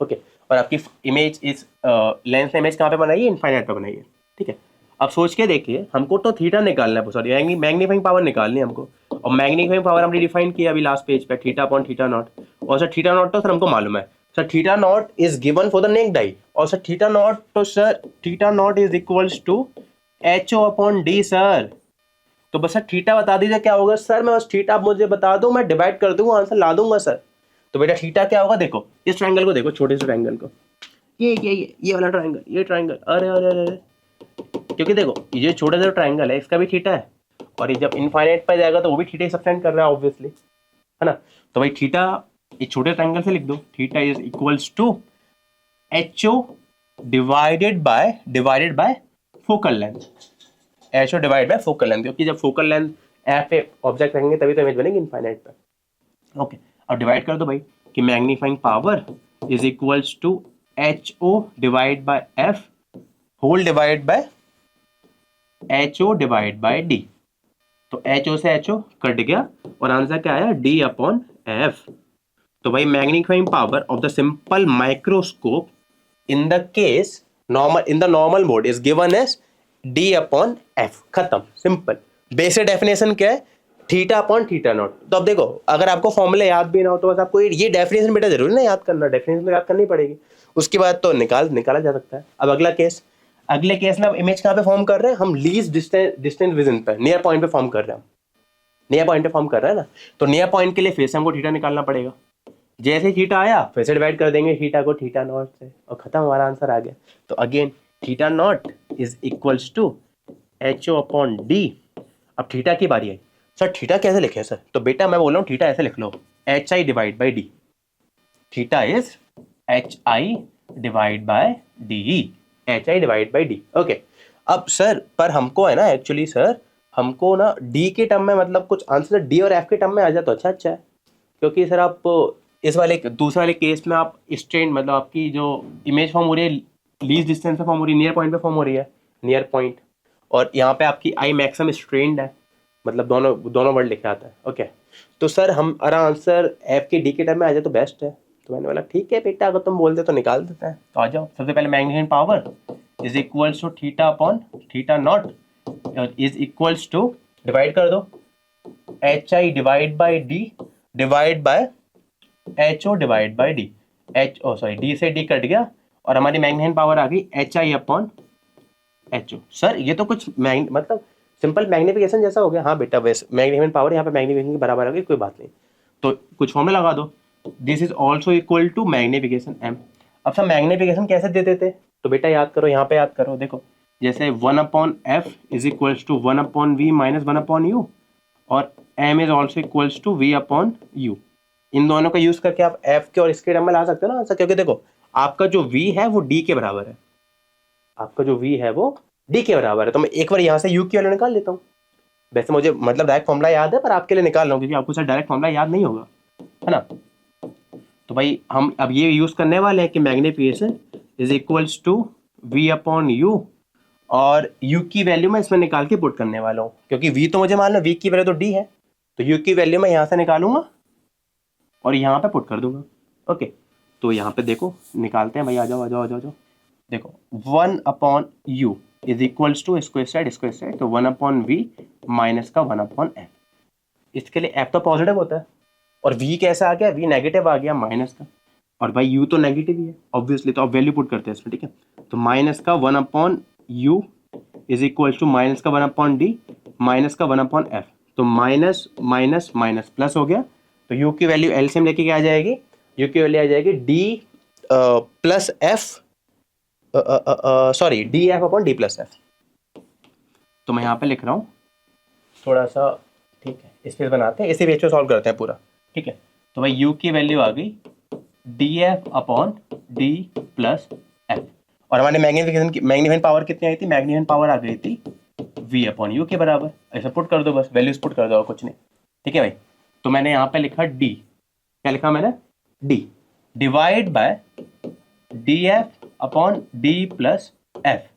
ओके, और आपकी इमेज इस लेंस ने इमेज कहाँ पे बनाई है? इनफाइनाइट पे बनाई है। ठीक है, अब सोच के देखिए, हमको तो थीटा निकालना है, सॉरी मैग्नीफाइंग पावर निकालनी है हमको, और मैग्नीफाइंग पावर हमने डिफाइन किया अभी लास्ट पेज पे, थीटा अपॉन थीटा नॉट। और सर थीटा नॉट तो सर हमको मालूम है, sir theta naught is given for the naked eye, और सर थीटा नॉट तो sir theta naught is equals to H O upon D sir. तो बस sir theta बता दीजिए क्या होगा सर, मैं बस थीटा आप मुझे बता दो, मैं डिवाइड कर दूंगा, आंसर ला दूंगा सर। तो बेटा थीटा क्या होगा? देखो इस ट्रायंगल को देखो, छोटे से ट्रायंगल को, ये वाला ट्रायंगल, ये ट्रायंगल, अरे अरे अरे, क्योंकि देखो ये छोटा सा ट्रायंगल है, इसका भी थीटा है, और ये जब इनफाइनाइट पर जाएगा तो वो भी थीटा सब्टेंड कर रहा है ऑब्वियसली, है ना। तो भाई थीटा एक छोटे ट्रायंगल से लिख दो, theta is equals to H O divided by focal length, H O divide by focal length, क्योंकि जब फोकल लेंथ एफ पे ऑब्जेक्ट रखेंगे तभी तो इमेज बनेगी इनफाइनाइट पे। ओके, अब डिवाइड कर दो भाई कि magnifying power is equals to H O divide by F whole divide by H O divide by D. तो एच ओ से एच ओ कट गया और आंसर क्या आया? D upon F. तो भाई magnifying power of the simple microscope in the case normal, in the normal mode is given as D upon F, खत्म, simple. Basic definition क्या है? Theta upon theta naught. तो अब देखो, अगर आपको फॉर्मूला याद भी ना हो तो बस आपको ये डेफिनेशन बेटा जरूरी ना याद करना, डेफिनेशन तो याद करनी पड़ेगी, उसके बाद तो निकाला जा सकता है। अब अगले केस में अब इमेज कहाँ पे फॉर्म कर रहे हैं हम? लीस्ट डिस्टेंस विजन पे, नियर पॉइंट पे फॉर्म कर रहे हैं हम, नियर पॉइंट पे फॉर्म कर रहे हैं ना। तो नियर पॉइंट के लिए फिर से हमको थीटा निकालना पड़ेगा, जैसे ही थीटा आया फिर से डिवाइड कर देंगे थीटा को थीटा नॉट से, और खत्म, हमारा आंसर आ गया। तो again theta naught is equals to H O upon D. अब थीटा की बारी आई, सर थीटा कैसे लिखे सर? तो बेटा मैं बोल रहा हूँ थीटा ऐसे लिख लो, H I divide by D, theta is H I divide by D, H I divide by D. Okay, अब सर पर हमको है ना, एक्चुअली सर हमको ना डी के टर्म में, मतलब कुछ आंसर डी और एफ के टर्म में आ जाए तो अच्छा है, क्योंकि सर आप इस वाले दूसरे वाले केस में आप स्ट्रेन, मतलब आपकी जो इमेज फॉर्म हो रही है लीस्ट डिस्टेंस पे फॉर्म हो रही है, नियर पॉइंट पे फॉर्म हो रही है, नियर पॉइंट, और यहाँ पे आपकी आई मैक्सिमम स्ट्रेन्ड है, मतलब दोनों वर्ड लिखा आता है। ओके, तो सर हमारा आंसर एफ के डी के टर्म में आ जाए तो बेस्ट है। तो मैंने बोला ठीक है बेटा, अगर तुम बोलते तो निकाल देते हैं। तो आ जाओ, सबसे पहले magnifying power is equals to theta upon theta naught is equals to, divide कर दो, H I divide by D divide by H O divide by D, D से डी कट गया और हमारी मैग्नीफाइंग पावर आ गई H I upon H O. Sir ये तो कुछ मतलब सिंपल मैग्निफिकेशन जैसा हो गया। हाँ बेटा, वैसे मैग्नीफाइंग पावर यहाँ पे मैग्निफिकेशन के बराबर आ गई, कोई बात नहीं, तो कुछ फॉर्मूला लगा दो, this is also equal to magnification M. अब सर मैग्निफिकेशन कैसे देते थे? तो बेटा याद करो, यहाँ पे याद करो, देखो जैसे 1 upon F is equals to 1 upon V minus 1 upon U, और M is also equals to V upon U. इन दोनों का यूज करके आप एफ के और इसके टर्म में ला सकते हो ना आंसर, क्योंकि देखो आपका जो वी है वो डी के बराबर है, आपका जो वी है वो डी के बराबर है। तो मैं एक बार यहाँ से यू की वैल्यू निकाल लेता हूँ। वैसे मुझे मतलब डायरेक्ट फॉर्मूला याद है, पर आपके लिए निकाल रहा हूँ क्योंकि आपको सर डायरेक्ट फॉर्मूला याद नहीं होगा, है ना। तो भाई हम अब ये यूज करने वाले हैं कि magnification is equals to V upon U, और यू की वैल्यू मैं इसमें निकाल के पुट करने वाला हूँ, क्योंकि वी तो मुझे मालूम है, वी की वैल्यू तो डी है, तो यू की वैल्यू मैं यहाँ से निकालूंगा और यहाँ पे पुट कर दूंगा। ओके, तो यहाँ पे देखो निकालते हैं भाई, आ जाओ आ जाओ आ जाओ, आ जाओ। देखो 1 upon U is equals to square side, तो 1 अपॉन वी माइनस का 1 अपॉन एफ। इसके लिए एफ तो पॉजिटिव होता है और वी कैसा आ गया? वी नेगेटिव आ गया, माइनस का, और भाई यू तो नेगेटिव ही है ऑब्वियसली, तो अब वैल्यू पुट करते हैं इसमें, ठीक है। तो माइनस का 1 upon U is equals to minus का 1 अपॉन डी माइनस का 1 अपॉन एफ, तो माइनस माइनस माइनस प्लस हो गया, तो यू की वैल्यू एलसीएम लेके क्या आ जाएगी? यू की वैल्यू आ जाएगी D plus F, sorry D F upon D plus F. तो मैं यहाँ पे लिख रहा हूँ थोड़ा सा, ठीक है, स्पेस बनाते हैं, इसी पेज पे सॉल्व करते हैं पूरा, ठीक है। तो भाई यू की वैल्यू आ गई D F upon D plus F, और हमारे मैग्नीफाइंग पावर कितनी आई थी? मैग्नीफाइंग पावर आ गई थी वी अपॉन यू के बराबर। ऐसा पुट कर दो, बस वैल्यूज पुट कर दो और कुछ नहीं, ठीक है भाई। तो मैंने यहाँ पे लिखा डी, क्या लिखा मैंने? D divide by D F upon D plus F.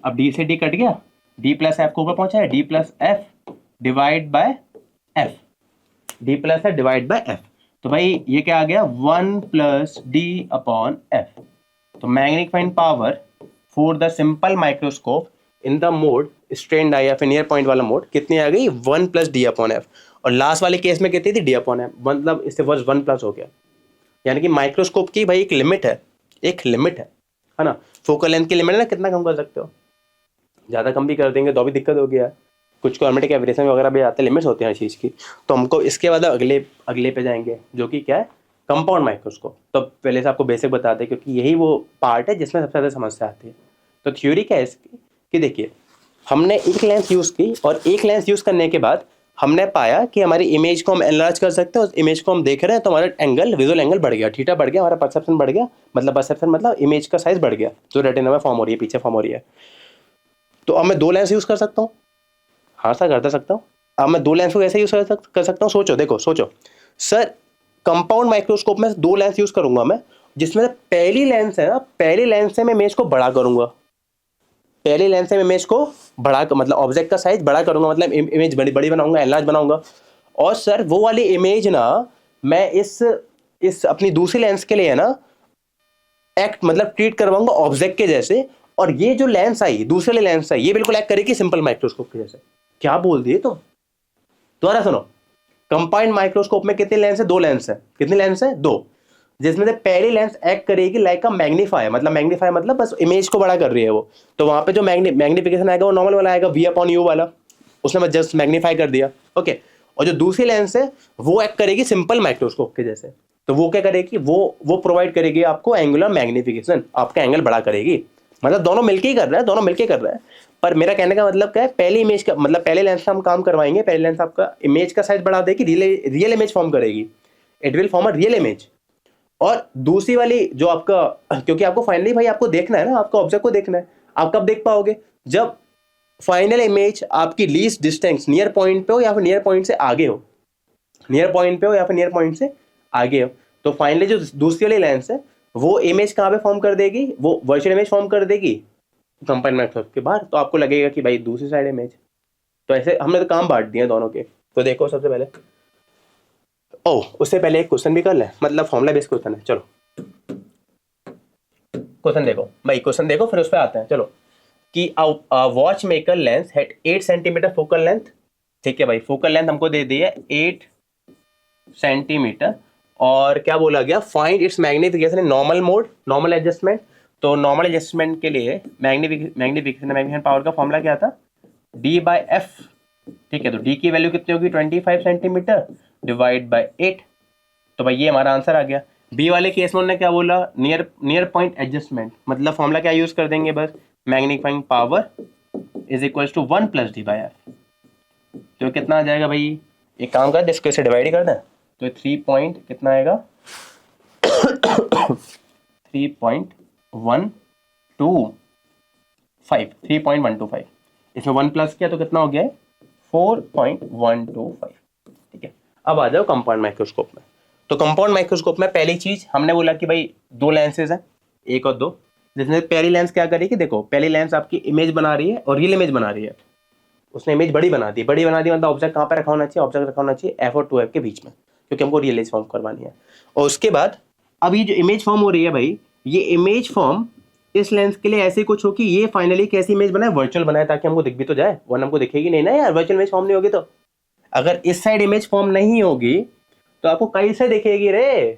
अब डी से डी कट गया, डी प्लस एफ को ऊपर पहुंचा है, D plus F divide by F, D plus F divide by F. तो भाई ये क्या आ गया 1 प्लस डी अपॉन एफ। तो magnifying power for the simple microscope in the mode strain die या फिर नियर पॉइंट वाला मोड कितनी आ गई 1 प्लस डी अपॉन एफ। और लास्ट वाले केस में कितनी थी डी अपॉन एफ, मतलब इससे वर्स 1 प्लस हो गया। यानी कि माइक्रोस्कोप की भाई एक लिमिट है, एक लिमिट है ना। फोकल लेंथ की लिमिट है ना, कितना कम कर सकते हो, ज़्यादा कम भी कर देंगे तो भी दिक्कत हो गया। कुछ क्रोमेटिक एवरेशन वगैरह भी आते हैं, लिमिट्स होते हैं हर चीज़ की। तो हमको इसके बाद अगले पे जाएंगे जो कि क्या है कंपाउंड माइक्रोस्कोप। तो पहले से आपको बेसिक बताते हैं क्योंकि यही वो पार्ट है जिसमें सबसे ज़्यादा समस्या आती है। तो थ्योरी क्या है इसकी कि देखिए हमने एक लेंस यूज़ की और एक लेंस यूज़ करने के बाद हमने पाया कि हमारी इमेज को हम एनलार्ज कर सकते हैं। उस इमेज को हम देख रहे हैं तो हमारा एंगल, विजुअल एंगल बढ़ गया, थीटा बढ़ गया, हमारा परसेप्शन बढ़ गया, मतलब परसेप्शन मतलब इमेज का साइज बढ़ गया जो रेटिना में फॉर्म हो रही है, पीछे फॉर्म हो रही है। तो अब मैं 2 लेंस यूज़ कर सकता हूँ, हाँ सर करता सकता हूँ। अब मैं 2 लेंस को कैसे यूज़ कर सकता हूँ, सोचो, देखो सोचो सर, कंपाउंड माइक्रोस्कोप में 2 लेंस यूज़ करूंगा मैं, जिसमें पहली लेंस है ना, पहली लेंस से मैं इमेज को बड़ा करूंगा, पहली लेंस से मैं इमेज को बड़ा मतलब ऑब्जेक्ट का साइज बड़ा करूंगा, मतलब इमेज बड़ी बनाऊंगा, एनलार्ज बनाऊंगा। और सर वो वाली इमेज ना मैं इस अपनी दूसरी लेंस के लिए है ना एक्ट मतलब ट्रीट करवाऊंगा ऑब्जेक्ट के जैसे। और ये जो लेंस आई, दूसरे लेंस आई, ये बिल्कुल एक्ट करेगी सिंपल माइक्रोस्कोप के जैसे। क्या बोल दिए तुम, दोबारा सुनो। कंपाउंड माइक्रोस्कोप में कितने लेंस है, 2 लेंस है, कितने लेंस है 2, जिसमें से पहली लेंस एक्ट करेगी लाइक अ मैग्नीफायर, मतलब बस इमेज को बड़ा कर रही है वो। तो वहां पे जो मैग्निफिकेशन आएगा वो नॉर्मल वाला आएगा, वी अपॉन यू वाला, उसने बस जस्ट मैग्नीफाई कर दिया, ओके। और जो दूसरी लेंस है वो एक्ट करेगी सिंपल माइक्रोस्कोप के जैसे। तो वो क्या करेगी, वो प्रोवाइड करेगी आपको एंगुलर मैग्निफिकेशन, आपका एंगल बड़ा करेगी। मतलब दोनों मिलके ही कर रहा है, दोनों मिलके कर रहा है। पर मेरा कहने का मतलब क्या है, पहली इमेज का मतलब पहले लेंस से हम काम करवाएंगे, पहले लेंस आपका इमेज का साइज बढ़ा देगी, रियल इमेज फॉर्म करेगी, it will form a real image. और दूसरी वाली जो आपका, क्योंकि आपको फाइनली भाई आपको देखना है ना, आपको ऑब्जेक्ट को देखना है, आप कब देख पाओगे, जब फाइनल इमेज आपकी लीस्ट डिस्टेंस नियर पॉइंट पे हो या फिर नियर पॉइंट से आगे हो, नियर पॉइंट पे हो या फिर नियर पॉइंट से आगे हो। तो फाइनली जो दूसरी वाली लेंस है वो इमेज कहाँ पे फॉर्म कर देगी, वो वर्चुअल इमेज फॉर्म कर देगी कंपाउंड माइक्रोस्कोप के बाहर। तो आपको लगेगा कि भाई दूसरी साइड इमेज। तो ऐसे हमने तो काम बांट दिए दोनों के। तो देखो सबसे पहले, उससे पहले एक क्वेश्चन भी कर ले, मतलब फॉर्मुला बेस्ड क्वेश्चन है। चलो क्वेश्चन देखो भाई, क्वेश्चन देखो फिर उस पर आते हैं। चलो कि watch maker lens had 8 centimetre focal length, ठीक है भाई, फोकल लेंथ हमको दे दी है 8 सेंटीमीटर। और क्या बोला गया, find its magnification in normal mode, normal adjustment. तो नॉर्मल एडजस्टमेंट के लिए मैग्निफिकेशन पावर का फॉर्मूला क्या था, डी बाई एफ, ठीक है। तो डी की वैल्यू कितनी होगी 25 सेंटीमीटर डिवाइड बाई 8। तो भाई ये हमारा आंसर आ गया। बी वाले केस में उन्होंने क्या बोला, नियर पॉइंट एडजस्टमेंट, मतलब फॉर्मूला क्या यूज कर देंगे, बस magnifying power is equal to 1 plus D by F. तो कितना आ जाएगा भाई, एक काम कर इसको से डिवाइड कर दें, तो 3 पॉइंट कितना आएगा 3.125, इसमें 1 प्लस किया तो कितना हो गया है 4.125, ठीक है। अब आ जाओ कंपाउंड माइक्रोस्कोप में। तो कंपाउंड माइक्रोस्कोप में पहली चीज हमने बोला कि भाई 2 लेंसेज हैं, 1 और 2, जिसमें पहली लेंस क्या करेगी, देखो पहली लेंस आपकी इमेज बना रही है और रियल इमेज बना रही है। उसने इमेज बड़ी बना दी मतलब ऑब्जेक्ट कहाँ पे रखा होना चाहिए, ऑब्जेक्ट रखा होना चाहिए एफ और 2F के बीच में, क्योंकि हमको रियल इमेज फॉर्म करवानी है। और उसके बाद अब ये जो इमेज फॉर्म हो रही है भाई, ये इमेज फॉर्म इस लेंस के लिए ऐसे कुछ हो कि ये फाइनली कैसी इमेज बनाए, वर्चुअल बनाए, ताकि हमको दिख भी तो जाए, वरना हमको दिखेगी नहीं ना यार, वर्चुअल इमेज फॉर्म नहीं होगी। तो अगर इस साइड इमेज फॉर्म नहीं होगी तो आपको कैसे दिखेगी रे।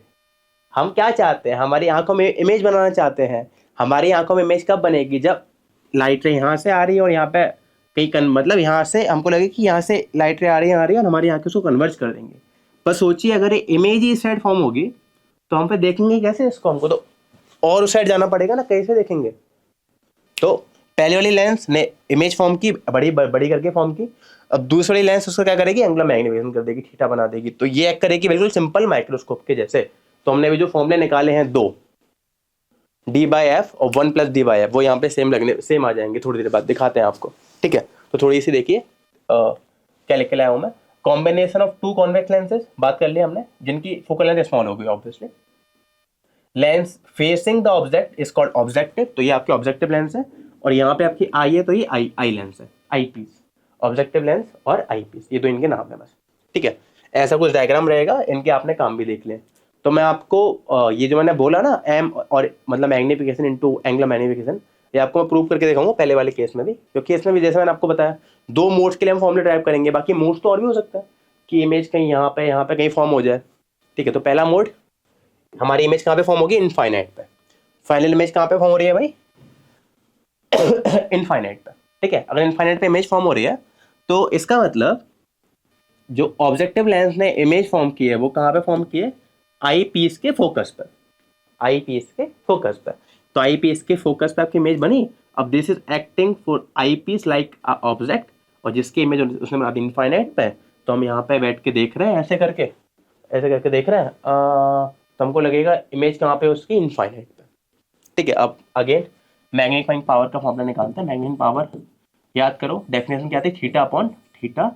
हम क्या चाहते हैं, हमारी आंखों में इमेज बनाना चाहते हैं। हमारी आंखों में इमेज कब बनेगी, जब लाइट रे यहाँ से आ रही है और यहाँ पे कहीं मतलब यहाँ से हमको लगे कि यहाँ से लाइट रे आ रही है और हमारी आंखें उसको कन्वर्ज कर देंगे। पर सोचिए अगर ये इमेज ही इस साइड फॉर्म होगी तो हम पे देखेंगे कैसे इसको, हमको तो और उस साइड जाना पड़ेगा ना, कैसे देखेंगे। तो पहले वाली लेंस ने इमेज फॉर्म की, बड़ी करके फॉर्म की। अब दूसरी वाली लेंस उसको क्या करेगी, एंगुलर मैग्निफिकेशन कर देगी, थीटा बना देगी। तो ये एक्ट करेगी बिल्कुल सिंपल माइक्रोस्कोप के जैसे। तो हमने भी जो फॉर्मूले निकाले हैं 2 डी बाई एफ और 1 प्लस डी बाई एफ, वो यहाँ पे सेम आ जाएंगे, थोड़ी देर बाद दिखाते हैं आपको, ठीक है। तो थोड़ी सी देखिए क्या लिख के लाया हूँ मैं, कॉम्बिनेशन ऑफ 2 कॉन्वेक्स लेंसेज, बात कर ली हमने, जिनकी फोकल लेंथ स्मॉल होगी obviously. Lens facing the object is called objective, तो ये आपकी ऑब्जेक्टिव लेंस है। और यहाँ पे आपकी आई है, तो ये आई लेंस है, आई पीस, ऑब्जेक्टिव लेंस और आई पीस, ये 2 इनके नाम है बस, ठीक है। ऐसा कुछ डायग्राम रहेगा, इनके आपने काम भी देख लें। तो मैं आपको ये जो मैंने बोला ना एम और मतलब मैग्निफिकेशन इनटू एंगुलर मैग्निफिकेशन, ये आपको मैं प्रूव करके दिखाऊंगा पहले वाले केस में भी, क्योंकि इसमें भी जैसे मैंने आपको बताया 2 मोड्स के लिए हम फॉर्मूला ड्राइव करेंगे, बाकी मोड्स तो और भी हो सकता है कि इमेज कहीं यहाँ पे कहीं फॉर्म हो जाए। ठीक है, तो पहला मोड हमारी इमेज कहाँ पे फॉर्म होगी, इनफाइनाइट पे। फाइनल इमेज कहाँ पे फॉर्म हो रही है भाई, इनफाइनाइट पे। ठीक है, अगर इनफाइनाइट पे इमेज फॉर्म हो रही है तो इसका मतलब जो ऑब्जेक्टिव लेंस ने इमेज फॉर्म की है वो कहाँ पे फॉर्म की है, आई पीस के फोकस पर, आई पीस के फोकस पर। तो आई पीस के फोकस पर आपकी इमेज बनी। अब this is acting for eyepiece like object, और जिसकी इमेज उसने बना दी इनफाइनाइट पे, तो हम यहाँ पे बैठ के देख रहे हैं, ऐसे करके देख रहे हैं, तो हमको लगेगा इमेज कहाँ पे उसकी, इनफाइनाइट पे। ठीक है, अब अगेन मैग्नीफाइंग पावर का फॉर्मूला निकालते हैं। मैग्नीफाइंग पावर याद करो, डेफिनेशन क्या थी, थीटा अपॉन थीटा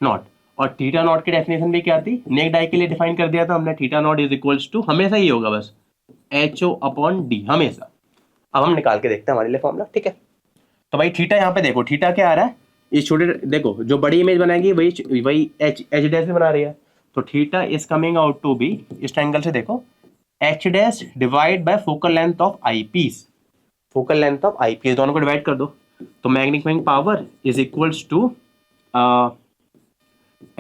नॉट, और थीटा नॉट की डेफिनेशन भी क्या थी, नेक डाई के लिए डिफाइन कर दिया था हमने, theta naught is equals to, हमेशा ही होगा बस, एच ओ अपॉन डी, हमेशा। अब हम निकाल के देखते हैं हमारे लिए फॉर्मूला। ठीक है, तो भाई थीटा यहाँ पे देखो, थीटा क्या आ रहा है, इस छोटे देखो जो बड़ी इमेज बनाएगी वही एच डैश भी बना रही है, तो theta is coming out to be, इस ट्रायंगल से देखो, H dash divide by focal length of I piece, focal length of I piece, दोनों को डिवाइड कर दो, तो magnifying power is equals to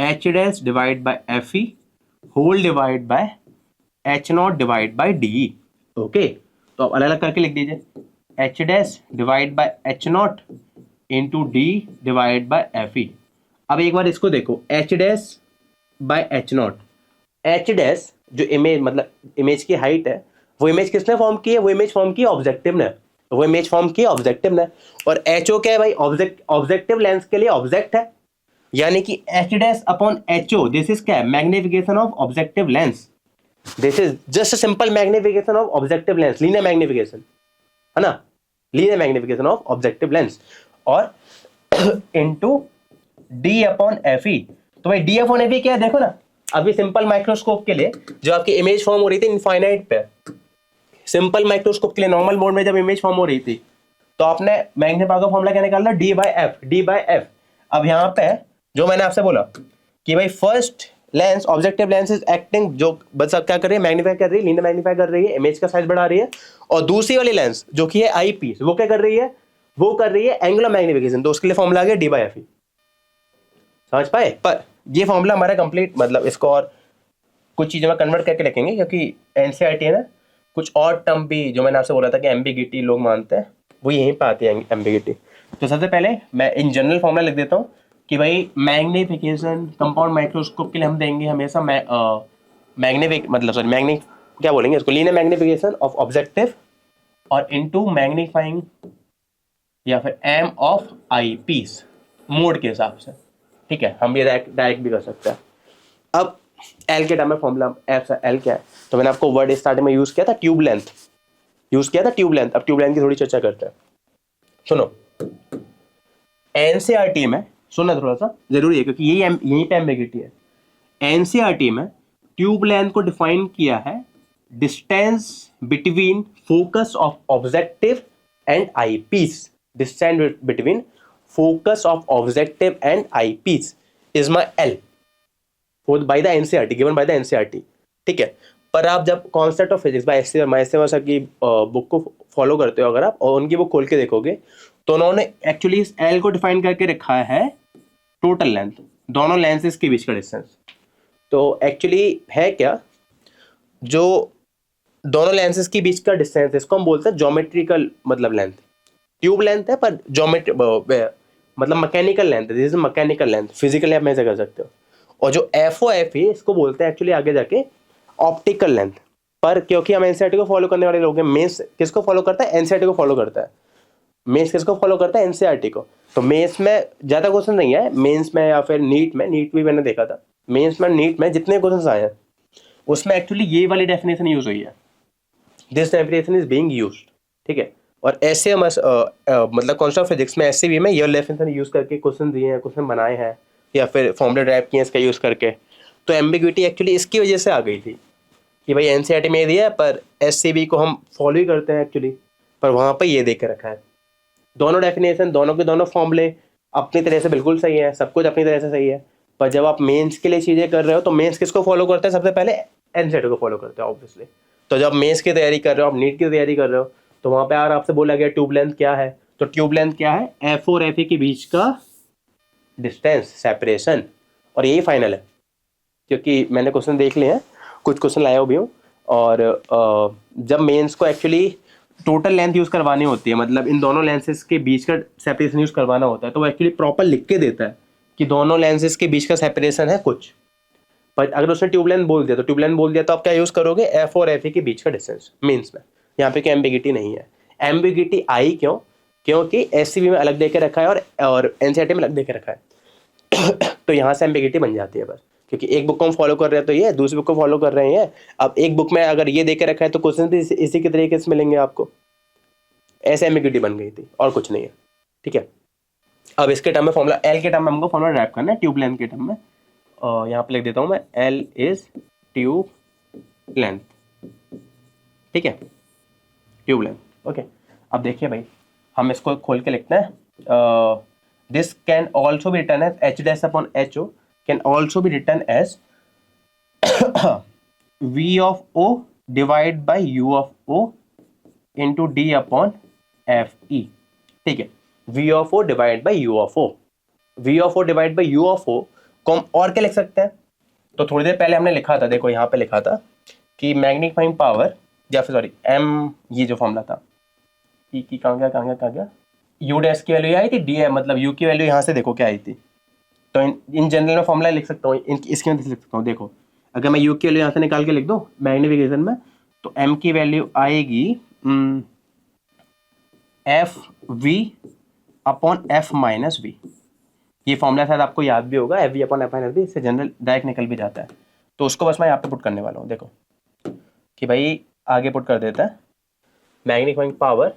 H dash divide by F E whole divide by H naught divide by D. Okay, तो अब अलग अलग करके लिख दीजिए, H dash divide by H naught into D divide by F E. अब एक बार इसको देखो, H dash by H naught, H dash जो इमेज मतलब इमेज की हाइट है, वो इमेज किसने फॉर्म की है, वो इमेज फॉर्म की ऑब्जेक्टिव ने, वो इमेज फॉर्म की ऑब्जेक्टिव ने। और एच ओ क्या है भाई, ऑब्जेक्टिव लेंस के लिए ऑब्जेक्ट है, यानी कि H dash upon H O, this is क्या है, magnification of objective lens, this is just a simple magnification of objective lens, linear magnification है ना, linear magnification of objective lens, और into D upon F E. तो भाई D upon F ई क्या है, देखो ना, अभी सिंपल माइक्रोस्कोप के लिए जो आपकी इमेज फॉर्म हो रही थी इनफाइनाइट पे, सिंपल माइक्रोस्कोप के लिए नॉर्मल मोड में जब इमेज फॉर्म हो रही थी, तो आपने मैग्नीफाइंग पावर का फॉर्मूला क्या निकालना, D by F, D by F. अब यहाँ पे जो मैंने आपसे बोला कि भाई first lens, objective lens is acting, जो बस क्या कर रही है, मैग्नीफाई कर रही है, लीनियर मैग्नीफाई कर रही है, इमेज का साइज बढ़ा रही है, और दूसरी वाली लेंस जो कि है आई पीस, वो क्या कर रही है, वो कर रही है एंगुलर मैग्निफिकेशन, तो उसके लिए फॉर्मूला आ गया डी बाय एफ ई। समझ पाए, पर ये फॉर्मूला हमारा कंप्लीट, मतलब इसको और कुछ चीज़ों में कन्वर्ट करके लिखेंगे, क्योंकि एनसीईआरटी है ना, कुछ और टर्म भी जो मैंने आपसे बोला था कि एम्बिगिटी लोग मानते हैं, वो यहीं पे आती है एम्बिगिटी। तो सबसे पहले मैं इन जनरल फॉर्मूला लिख देता हूँ कि भाई मैग्निफिकेशन कंपाउंड माइक्रोस्कोप के लिए हम देंगे हमेशा मैग्निफिक मतलब सॉरी मैग्निक क्या बोलेंगे इसको, लीनियर मैग्निफिकेशन ऑफ ऑब्जेक्टिव और इनटू मैग्नीफाइंग या फिर M of I piece mode के हिसाब से। ठीक है, हम ये डायरेक्ट भी कर सकते हैं। अब एल के टर्म में फॉर्मूला एफ एल क्या है, तो मैंने आपको वर्ड स्टार्टिंग में यूज किया था ट्यूब लेंथ, यूज किया था ट्यूब लेंथ। अब ट्यूब लेंथ की थोड़ी चर्चा करते हैं। सुनो, एनसीईआरटी में सुनना थोड़ा सा जरूरी है, क्योंकि यहीं पे एम्बिग्यूटी है। एनसीईआरटी में ट्यूब लेंथ को डिफाइन किया है, distance between focus of objective and I piece, distance between focus of objective and I piece is my L by the NCERT, given by the NCERT. ठीक है, पर आप जब concept of physics by S Verma की book को follow करते हो अगर आप, और उनकी बुक खोल के देखोगे, तो उन्होंने एक्चुअली इस एल को डिफाइन करके रखा है टोटल लेंथ, दोनों लेंसेज के बीच का डिस्टेंस। तो एक्चुअली है क्या, जो दोनों लेंसेज के बीच का डिस्टेंस, इसको हम बोलते हैं ज्योमेट्रिकल मतलब लेंथ। ट्यूब लेंथ है पर ज्योमेट्री मतलब mechanical length, this is mechanical length, physically आप मेजर कर सकते हो। और जो एफ ओ एफ है, इसको बोलते हैं एक्चुअली आगे जाके ऑप्टिकल लेंथ। पर क्योंकि हम एनसीईआरटी को फॉलो करने वाले लोग हैं, मेंस किसको फॉलो करता है, एनसीईआरटी को फॉलो करता है। मेंस किसको फॉलो करता है, एनसीईआरटी को। तो मेंस में ज़्यादा क्वेश्चन नहीं है, मेंस में या फिर नीट में, नीट भी मैंने देखा था, मेंस में नीट में जितने क्वेश्चन आए हैं उसमें एक्चुअली ये वाली डेफिनेशन यूज हुई है, this definition is being used. ठीक है, और ऐसे मतलब कॉन्सेप्ट ऑफ फिजिक्स में ऐसे भी मैं ये डेफिनेशन यूज करके क्वेश्चन दिए हैं, क्वेश्चन बनाए हैं, या फिर फॉर्मूला ड्राइव किए हैं इसका यूज करके। तो एम्बिग्यूटी एक्चुअली इसकी वजह से आ गई थी कि भाई एनसीईआरटी में ये दिया है, पर एससीबी को हम फॉलो ही करते हैं एक्चुअली, पर वहाँ पर ये देख रखा है। दोनों डेफिनेशन, दोनों के दोनों फॉर्मूले अपनी तरह से बिल्कुल सही है, सब कुछ अपनी तरह से सही है, पर जब आप मेंस के लिए चीज़ें कर रहे हो तो मेंस किसको फॉलो करते हैं? सबसे पहले एनसेट को फॉलो करते हैं ऑब्वियसली। तो जब मेंस की तैयारी कर रहे हो, आप नीट की तैयारी कर रहे हो, तो वहाँ पे अगर आपसे बोला गया ट्यूब लेंथ क्या है, तो ट्यूब लेंथ क्या है? एफ और एफ के बीच का डिस्टेंस, सेपरेशन, और यही फाइनल है। क्योंकि मैंने क्वेश्चन देख लिए हैं, कुछ क्वेश्चन लाया भी हूँ, और जब मेंस को एक्चुअली टोटल लेंथ यूज़ करवानी होती है, मतलब इन दोनों लेंसेज के बीच का सेपरेशन यूज़ करवाना होता है, तो वो एक्चुअली प्रॉपर लिख के देता है कि दोनों लेंसेज के बीच का सेपरेशन है कुछ। पर अगर उसने ट्यूब लेंथ बोल दिया तो ट्यूब लेंथ बोल दिया तो आप क्या यूज़ करोगे? एफ और एफ के बीच का डिस्टेंस मेंस में। यहाँ पे कोई एम्बिगिटी नहीं है। एम्बिगिटी आई क्यों? क्योंकि एससीबी में अलग दे के रखा है और एनसीईआरटी में अलग दे के रखा है। तो यहाँ से एम्बिगिटी बन जाती है बस, क्योंकि एक बुक को हम फॉलो कर रहे हैं तो ये, दूसरी बुक को फॉलो कर रहे हैं। अब एक बुक में अगर ये दे के रखा है तो क्वेश्चन भी इसी के तरीके से मिलेंगे आपको। ऐसे एम्बिगिटी बन गई थी और कुछ नहीं है। ठीक है, अब इसके टर्म में फॉर्मूला, एल के टर्म में हमको फॉर्मूला ड्राइव करना है ट्यूब लेंथ के टर्म में। और यहाँ पे लिख देता हूँ मैं, एल इज ट्यूब लेंथ। ठीक है, ट्यूब लेंथ। ओके, अब देखिए भाई, हम इसको खोल के लिखते हैं। This can also be written as H dash upon H O, can also be written as V of O divide by U of O into D upon F E. ठीक है, V of O divide by U of O, V of O divide by U of O को हम और क्या लिख सकते हैं? तो थोड़ी देर पहले हमने लिखा था, देखो यहाँ पे लिखा था कि मैग्नीफाइंग पावर, या फिर सॉरी एम, ये जो फॉर्मूला था, ई की कहाँ गया, यू डैश की वैल्यू आई थी, डी है मतलब यू की वैल्यू यहाँ से देखो क्या आई थी। तो इन जनरल में फॉर्मूला लिख सकता हूँ, इसके अंदर लिख सकता हूँ। देखो, अगर मैं यू की वैल्यू यहाँ से निकाल के लिख दूँ मैग्निफिकेशन में, तो एम की वैल्यू आएगी F V upon F minus V. ये फॉर्मूला शायद आपको याद भी होगा, F V upon F minus V, इससे जनरल डायरेक्ट निकल भी जाता है। तो उसको बस मैं यहाँ पे पुट करने वाला हूँ। देखो कि भाई आगे पुट कर देता है, magnifying power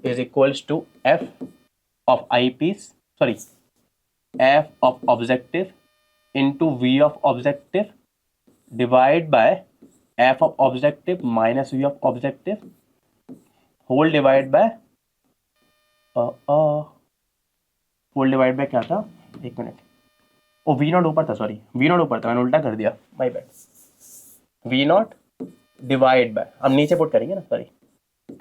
is equals to F of I piece, sorry F of objective into V of objective divide by F of objective minus V of objective whole divide by whole divide by क्या था, एक minute, O V not ऊपर था, sorry we not ऊपर था, मैंने उल्टा कर दिया, my bad. V not divide by, हम नीचे पुट करेंगे ना, sorry,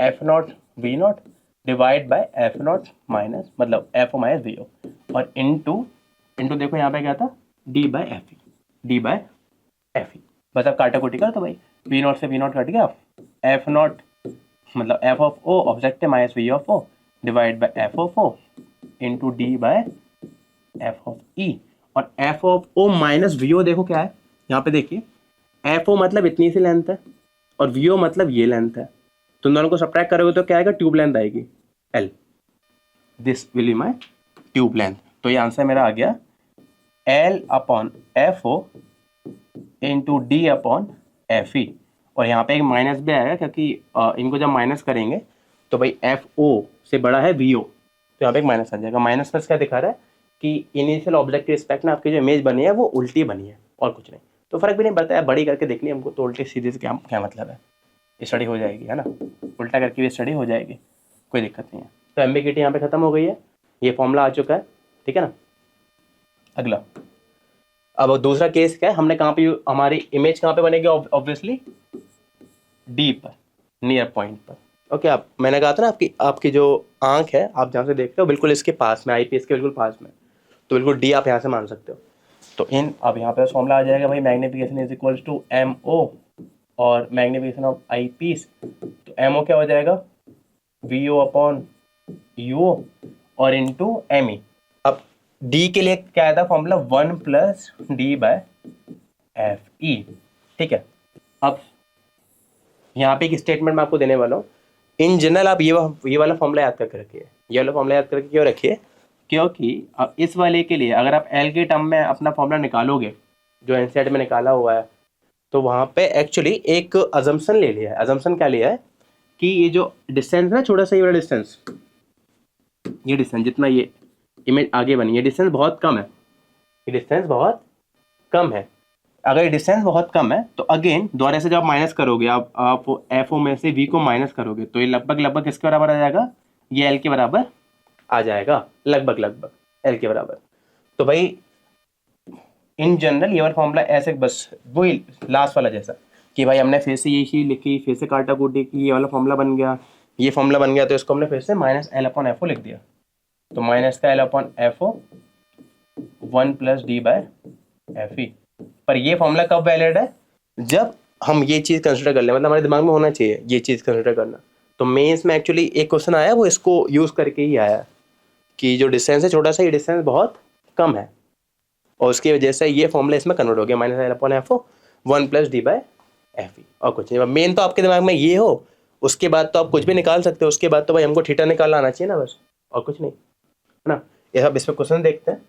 F not V not divide by F not minus, मतलब F O minus V O, और इनटू देखो यहाँ पे क्या था, D by F E, D by F E. बस अब काटा कुटी कर, तो भाई वी नॉट से वी नॉट कट गया, एफ नॉट मतलब F of O objective minus V of O divide by F of O into D by F of E, और F of O minus V O देखो क्या है यहाँ पे, देखिए एफ ओ मतलब इतनी सी लेंथ है और वी ओ मतलब ये लेंथ है, तो दोनों को सब्ट्रैक्ट करोगे तो क्या आएगा, ट्यूब लेंथ आएगी L. This will be my tube length. तो ये आंसर मेरा आ गया L upon F O into D upon F E, और यहाँ पे एक माइनस भी आएगा क्योंकि इनको जब माइनस करेंगे तो भाई एफ ओ से बड़ा है वी ओ, तो यहाँ पे एक माइनस आ जाएगा। माइनस प्लस क्या दिखा रहा है कि इनिशियल ऑब्जेक्ट के रिस्पेक्ट में आपकी जो इमेज बनी है वो उल्टी बनी है और कुछ नहीं, तो फर्क भी नहीं पड़ता है, बड़ी करके देखनी हमको तो उल्टी सीधे से क्या क्या मतलब है, स्टडी हो जाएगी, है ना, उल्टा करके भी स्टडी हो जाएगी, कोई दिक्कत नहीं है। तो एम्बिगिटी यहाँ पे खत्म हो गई है, ये फॉर्मूला आ चुका है, ठीक है ना। अगला, अब दूसरा केस क्या है, हमने कहाँ पे, हमारी इमेज कहाँ पे बनेगी, ऑब्वियसली डी पर, नियर पॉइंट पर। ओके, आप मैंने कहा था ना आपकी जो आंख है, आप जहाँ से देख रहे हो बिल्कुल इसके पास में, आईपीएस के बिल्कुल पास में, तो बिल्कुल डी आप यहाँ से मान सकते हो। तो अब यहाँ पे फॉर्मूला आ जाएगा भाई, magnification is equals to M O और मैग्निफिकेशन ऑफ आई पीस, तो एम ओ क्या हो जाएगा, वी ओ अपॉन यू और इंटू एम ई। अब डी के लिए क्या आया था formula, 1 plus D by F E, ठीक है। अब यहाँ पे एक स्टेटमेंट मैं आपको देने वाला हूँ, इन जनरल आप ये वाला फॉर्मूला याद करके रखिए, ये वाला फॉर्मूला याद करके क्यों रखिए, क्योंकि अब इस वाले के लिए अगर आप एल के टर्म में अपना फॉर्मूला निकालोगे जो एनसीईआरटी में निकाला हुआ है, तो वहाँ पे एक्चुअली एक अजम्पशन ले लिया है। अजम्पशन क्या लिया है कि ये जो डिस्टेंस है, छोटा सा ये वाला डिस्टेंस, ये डिस्टेंस जितना ये इमेज आगे बनी, ये डिस्टेंस बहुत कम है, ये डिस्टेंस बहुत कम है। अगर ये डिस्टेंस बहुत कम है तो अगेन दोबारा से जब आप माइनस करोगे, आप एफ ओ में से वी को माइनस करोगे, तो ये लगभग किसके बराबर आ जाएगा, ये एल के बराबर आ जाएगा, लगभग एल के बराबर। तो भाई इन जनरल ये वाला फॉर्मूला ऐसे बस वही लास्ट वाला जैसा कि भाई हमने फिर से ये चीज़ लिखी, फिर से काटा कूटी की, ये वाला फॉर्मूला बन गया, ये फॉर्मूला बन गया, तो इसको हमने फिर से minus L upon F O लिख दिया। तो माइनस का L upon F O 1 plus D by F E. पर ये फॉर्मूला कब वैलिड है? जब हम ये चीज़ कंसिडर कर ले, मतलब हमारे दिमाग में होना चाहिए ये चीज़ कंसिडर करना। तो मेंस में एक्चुअली एक क्वेश्चन आया, वो इसको यूज़ करके ही आया कि जो डिस्टेंस है छोटा सा, ये डिस्टेंस बहुत कम है, और उसकी वजह से ये फॉर्मूला इसमें कन्वर्ट हो गया, minus L upon F O 1 plus D by F E. और कुछ नहीं, मेन तो आपके दिमाग में ये हो, उसके बाद तो आप कुछ भी निकाल सकते हो, उसके बाद तो भाई हमको थीटा निकालना आना चाहिए ना, बस, और कुछ नहीं, है ना। ये सब इस पर क्वेश्चन देखते हैं।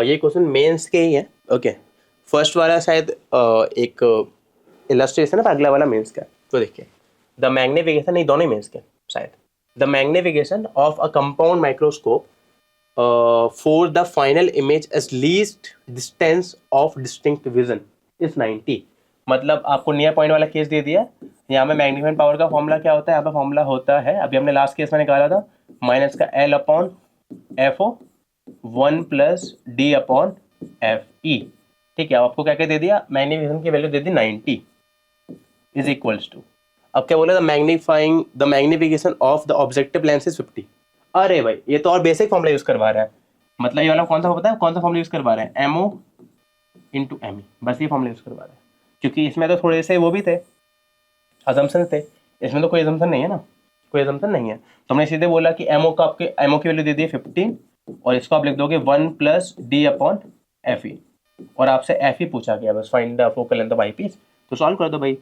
ये क्वेश्चन मेंस के ही है। ओके, फर्स्ट वाला शायद एक इलस्ट्रेशन है, अगला वाला मेंस का। तो देखिए, द मैग्निफिकेशन, नहीं दोनों मेंस के शायद, the magnification of a compound microscope for the final image as least distance of distinct vision is 90। मतलब आपको नियर पॉइंट वाला केस दे दिया। यहाँ पे मैग्नीफाइंग पावर का फॉर्मूला क्या होता है? यहाँ पे फॉर्मूला होता है, अभी हमने लास्ट केस में निकाला था, माइनस का L upon F O 1 plus D upon F E. ठीक है, अब आपको क्या क्या दे दिया? मैग्नीफिकेशन की वैल्यू दे दी 90 इज इक्वल्स टू, अब क्या बोला? The magnification of the objective lens is 50। अरे भाई, ये तो और बेसिक फॉर्मूला यूज करवा रहा है। मतलब ये वाला कौन सा पता है कौन सा फॉर्मूला यूज करवा रहा है? एमओ इंटू एम ई, बस ये फॉर्मूला यूज करवा रहा है। क्योंकि इसमें तो थोड़े से वो भी थे, अजम्पशन थे, इसमें तो कोई अजम्पशन नहीं है ना, कोई अजम्पशन नहीं है। तो हमने सीधे बोला कि एमओ का, आपके एमओ की वैल्यू दे दी 15, और इसको आप लिख दोगे 1 plus D upon F E, और आपसे एफ ई पूछा गया, बस find the focal length of I piece. तो सॉल्व कर दो भाई,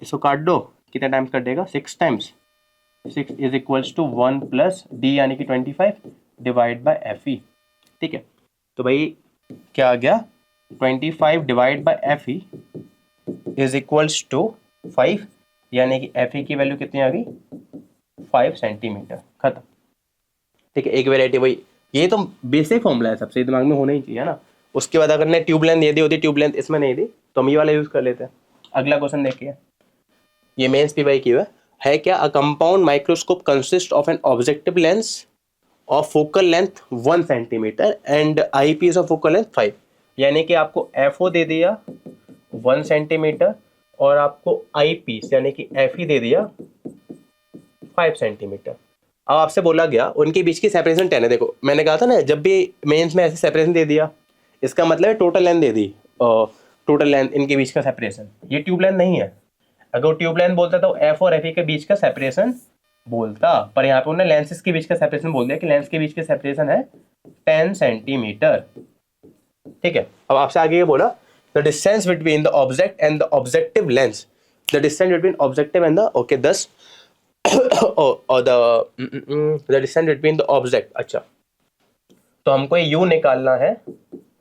इसको काट दो, कितने टाइम्स कट देगा? 6 times. 6 is equals to 1 plus D यानी कि 25 डिवाइड बाय एफ ई। ठीक है, तो भाई क्या आ गया? 25 divide by F E is equals to 5, यानी कि एफ ई की वैल्यू कितनी आ गई? 5 सेंटीमीटर। खत्म। ठीक है, एक वेराइटी भाई, ये तो बेसिक फॉर्मूला है, सबसे दिमाग में होना ही चाहिए ना। उसके बाद अगर ने ट्यूब लेंथ दे दी होती, ट्यूब लेंथ इसमें नहीं दी, तो हम ये वाला यूज कर लेते हैं। अगला क्वेश्चन देखिए, ये मेंस पी वाई क्यू है क्या? A compound microscope consist of an objective lens of focal length 1 centimeter and I piece of focal length 5। यानी कि आपको एफ ओ दे दिया 1 सेंटीमीटर, और आपको आई पीस यानी कि एफ ई दे दिया 5 सेंटीमीटर। अब आपसे बोला गया उनके बीच की सेपरेशन 10 है। देखो, मैंने कहा था ना, जब भी मेंस में ऐसे सेपरेशन दे दिया, इसका मतलब है टोटल लेंथ दे दी, टोटल लेंथ इनके बीच का सेपरेशन। ये ट्यूब लेंथ नहीं है, अगर वो ट्यूब लेंथ बोलता तो एफ और एफ ई के बीच का सेपरेशन बोलता, पर यहाँ पे उन्होंने लेंसेज के बीच का सेपरेशन बोल दिया कि लेंस के बीच का सेपरेशन है 10 सेंटीमीटर। ठीक है, अब आपसे आगे ये बोला, the distance between the object and the objective lens, the distance between objective and the, okay 10, और the distance between the object. अच्छा, तो हमको ये यू निकालना है,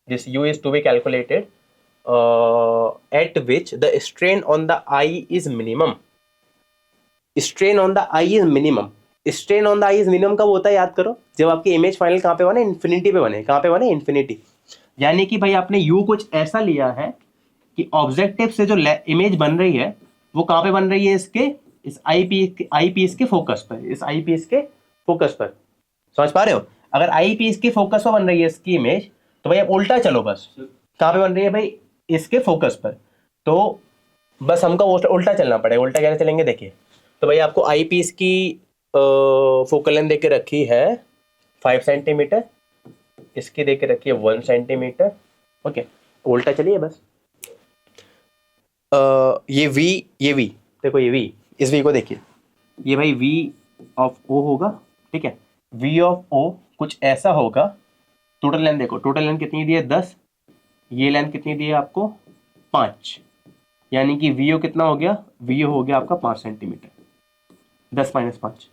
this U is to be calculated at which the strain on the eye is minimum. strain on the eye is minimum. strain on the eye is minimum कब होता है? याद करो, जब आपकी इमेज फाइनल कहाँ पे बने? इन्फिनिटी पे बने। कहाँ पे बने? इन्फिनिटी। यानी कि भाई आपने यू कुछ ऐसा लिया है कि ऑब्जेक्टिव से जो इमेज बन रही है वो कहाँ पे बन रही है? इसके, इस आई पीस के फोकस पर, इस आई पीस के फोकस पर। समझ पा रहे हो? अगर आई पीस के फोकस पर बन रही है इसकी इमेज, तो भाई आप उल्टा चलो, बस कहाँ पे बन रही है भाई? इसके फोकस पर। तो बस हमको उल्टा चलना पड़ेगा। उल्टा कैसे चलेंगे? देखिए, तो भाई आपको आई पीस की फोकल लेंथ देके रखी है 5 सेंटीमीटर, इसकी देके रखी है 1 सेंटीमीटर। ओके, उल्टा चलिए बस। ये V, देखो ये V, इस V को देखिए, ये भाई V ऑफ O होगा। ठीक है, V ऑफ O कुछ ऐसा होगा। टोटल लेंथ देखो, टोटल लेंथ कितनी दी है? 10। ये लेंथ कितनी दी है आपको? 5। यानी कि वीओ कितना हो गया? वीओ हो गया आपका 5 सेंटीमीटर। 10 माइनस 5,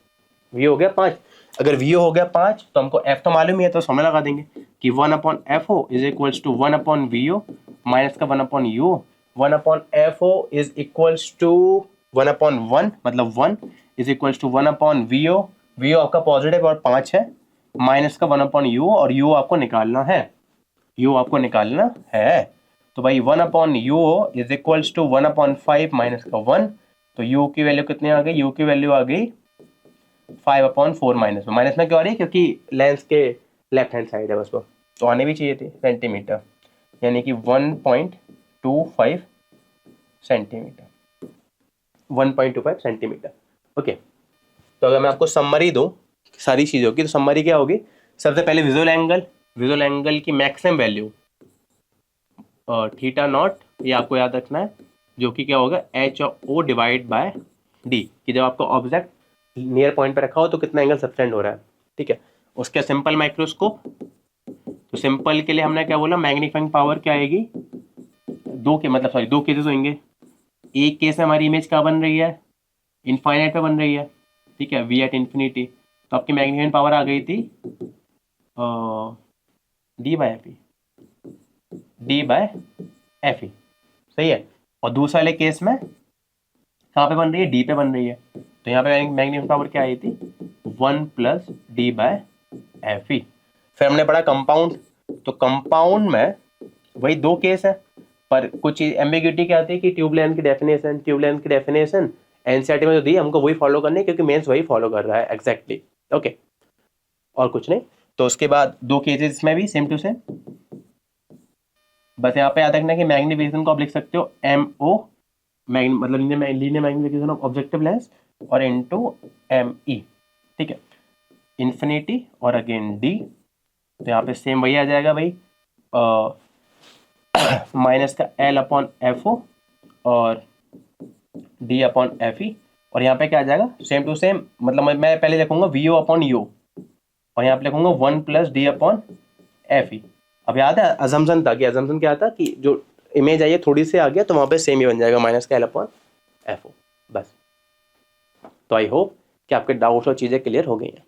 वीओ हो गया 5। अगर वीओ हो गया 5, तो हमको एफ तो मालूम ही है, तो समय लगा देंगे कि 1 upon F O is equals to 1 upon V O minus का 1 upon U. 1 upon F O is equals to 1 upon 1, मतलब 1 is equals to 1 upon V O. V O आपका पॉजिटिव और 5 है, माइनस का 1 अपॉन यू, और यू आपको निकालना है, यू आपको निकालना है। तो भाई 1 upon U is equals to 1 upon 5 minus का 1। तो यू की वैल्यू कितनी आ गई? यू की वैल्यू आ गई 5 अपॉन 4 माइनस में। माइनस में क्यों आ रही है? क्योंकि लेंस के लेफ्ट हैंड साइड है बस वो, तो आने भी चाहिए थे सेंटीमीटर, यानी कि 1.25 सेंटीमीटर, 1.25 सेंटीमीटर। ओके, तो अगर मैं आपको समरी दूं सारी चीज़ों की, तो समरी क्या होगी? सबसे पहले विजुअल एंगल की मैक्सिमम वैल्यू थीटा नॉट, ये आपको याद रखना है, जो कि क्या होगा HO डिवाइड बाय D, कि जब आपको ऑब्जेक्ट नियर पॉइंट पे रखा हो तो कितना एंगल सबटेंड हो रहा है, ठीक है। उसके सिंपल माइक्रोस्कोप, तो सिंपल के लिए हमने क्या बोला, मैग्नीफाइंग पावर क्या आएगी, दो केसेस होंगे। एक केस में हमारी इमेज क्या बन रही है, इनफाइनाइट पे बन रही है, ठीक है, V एट इन्फिनिटी, तो आपकी मैग्नीफाइंग पावर आ गई थी D/FE, सही है। और दूसरे वाले केस में कहाँ पे बन रही है, D पे बन रही है, तो यहाँ पे मैग्नीफाइंग पावर क्या आई थी, 1 + D/FE। फिर हमने पढ़ा कंपाउंड, तो कंपाउंड में वही दो केस है, पर कुछ एम्बिग्यूटी क्या आती है कि ट्यूब लेंथ की डेफिनेशन एनसीईआरटी में जो दी हमको वही फॉलो करनी है, क्योंकि मेंस वही फॉलो कर रहा है एग्जैक्टली। ओके, और कुछ नहीं। तो उसके बाद दो केसेस में भी सेम टू सेम, बस यहाँ पे याद रखना कि मैग्निफिकेशन को आप लिख सकते हो MO, मतलब linear magnification of objective lens, और इनटू ME, ठीक है, इन्फिनिटी और अगेन D, तो यहाँ पे सेम वही आ जाएगा भाई, माइनस का L/FO और D/FE, और यहाँ पे क्या आ जाएगा सेम टू सेम, मतलब मैं पहले लिखूंगा VO/U और यहाँ पे लिखूंगा 1 + D/FE। अब याद है अजम्पशन था, कि अजम्पशन क्या था कि जो इमेज आई है थोड़ी सी आ गया तो वहाँ पे सेम ही बन जाएगा, माइनस का L/FO, बस। तो आई होप कि आपके डाउट्स और चीज़ें क्लियर हो गई हैं।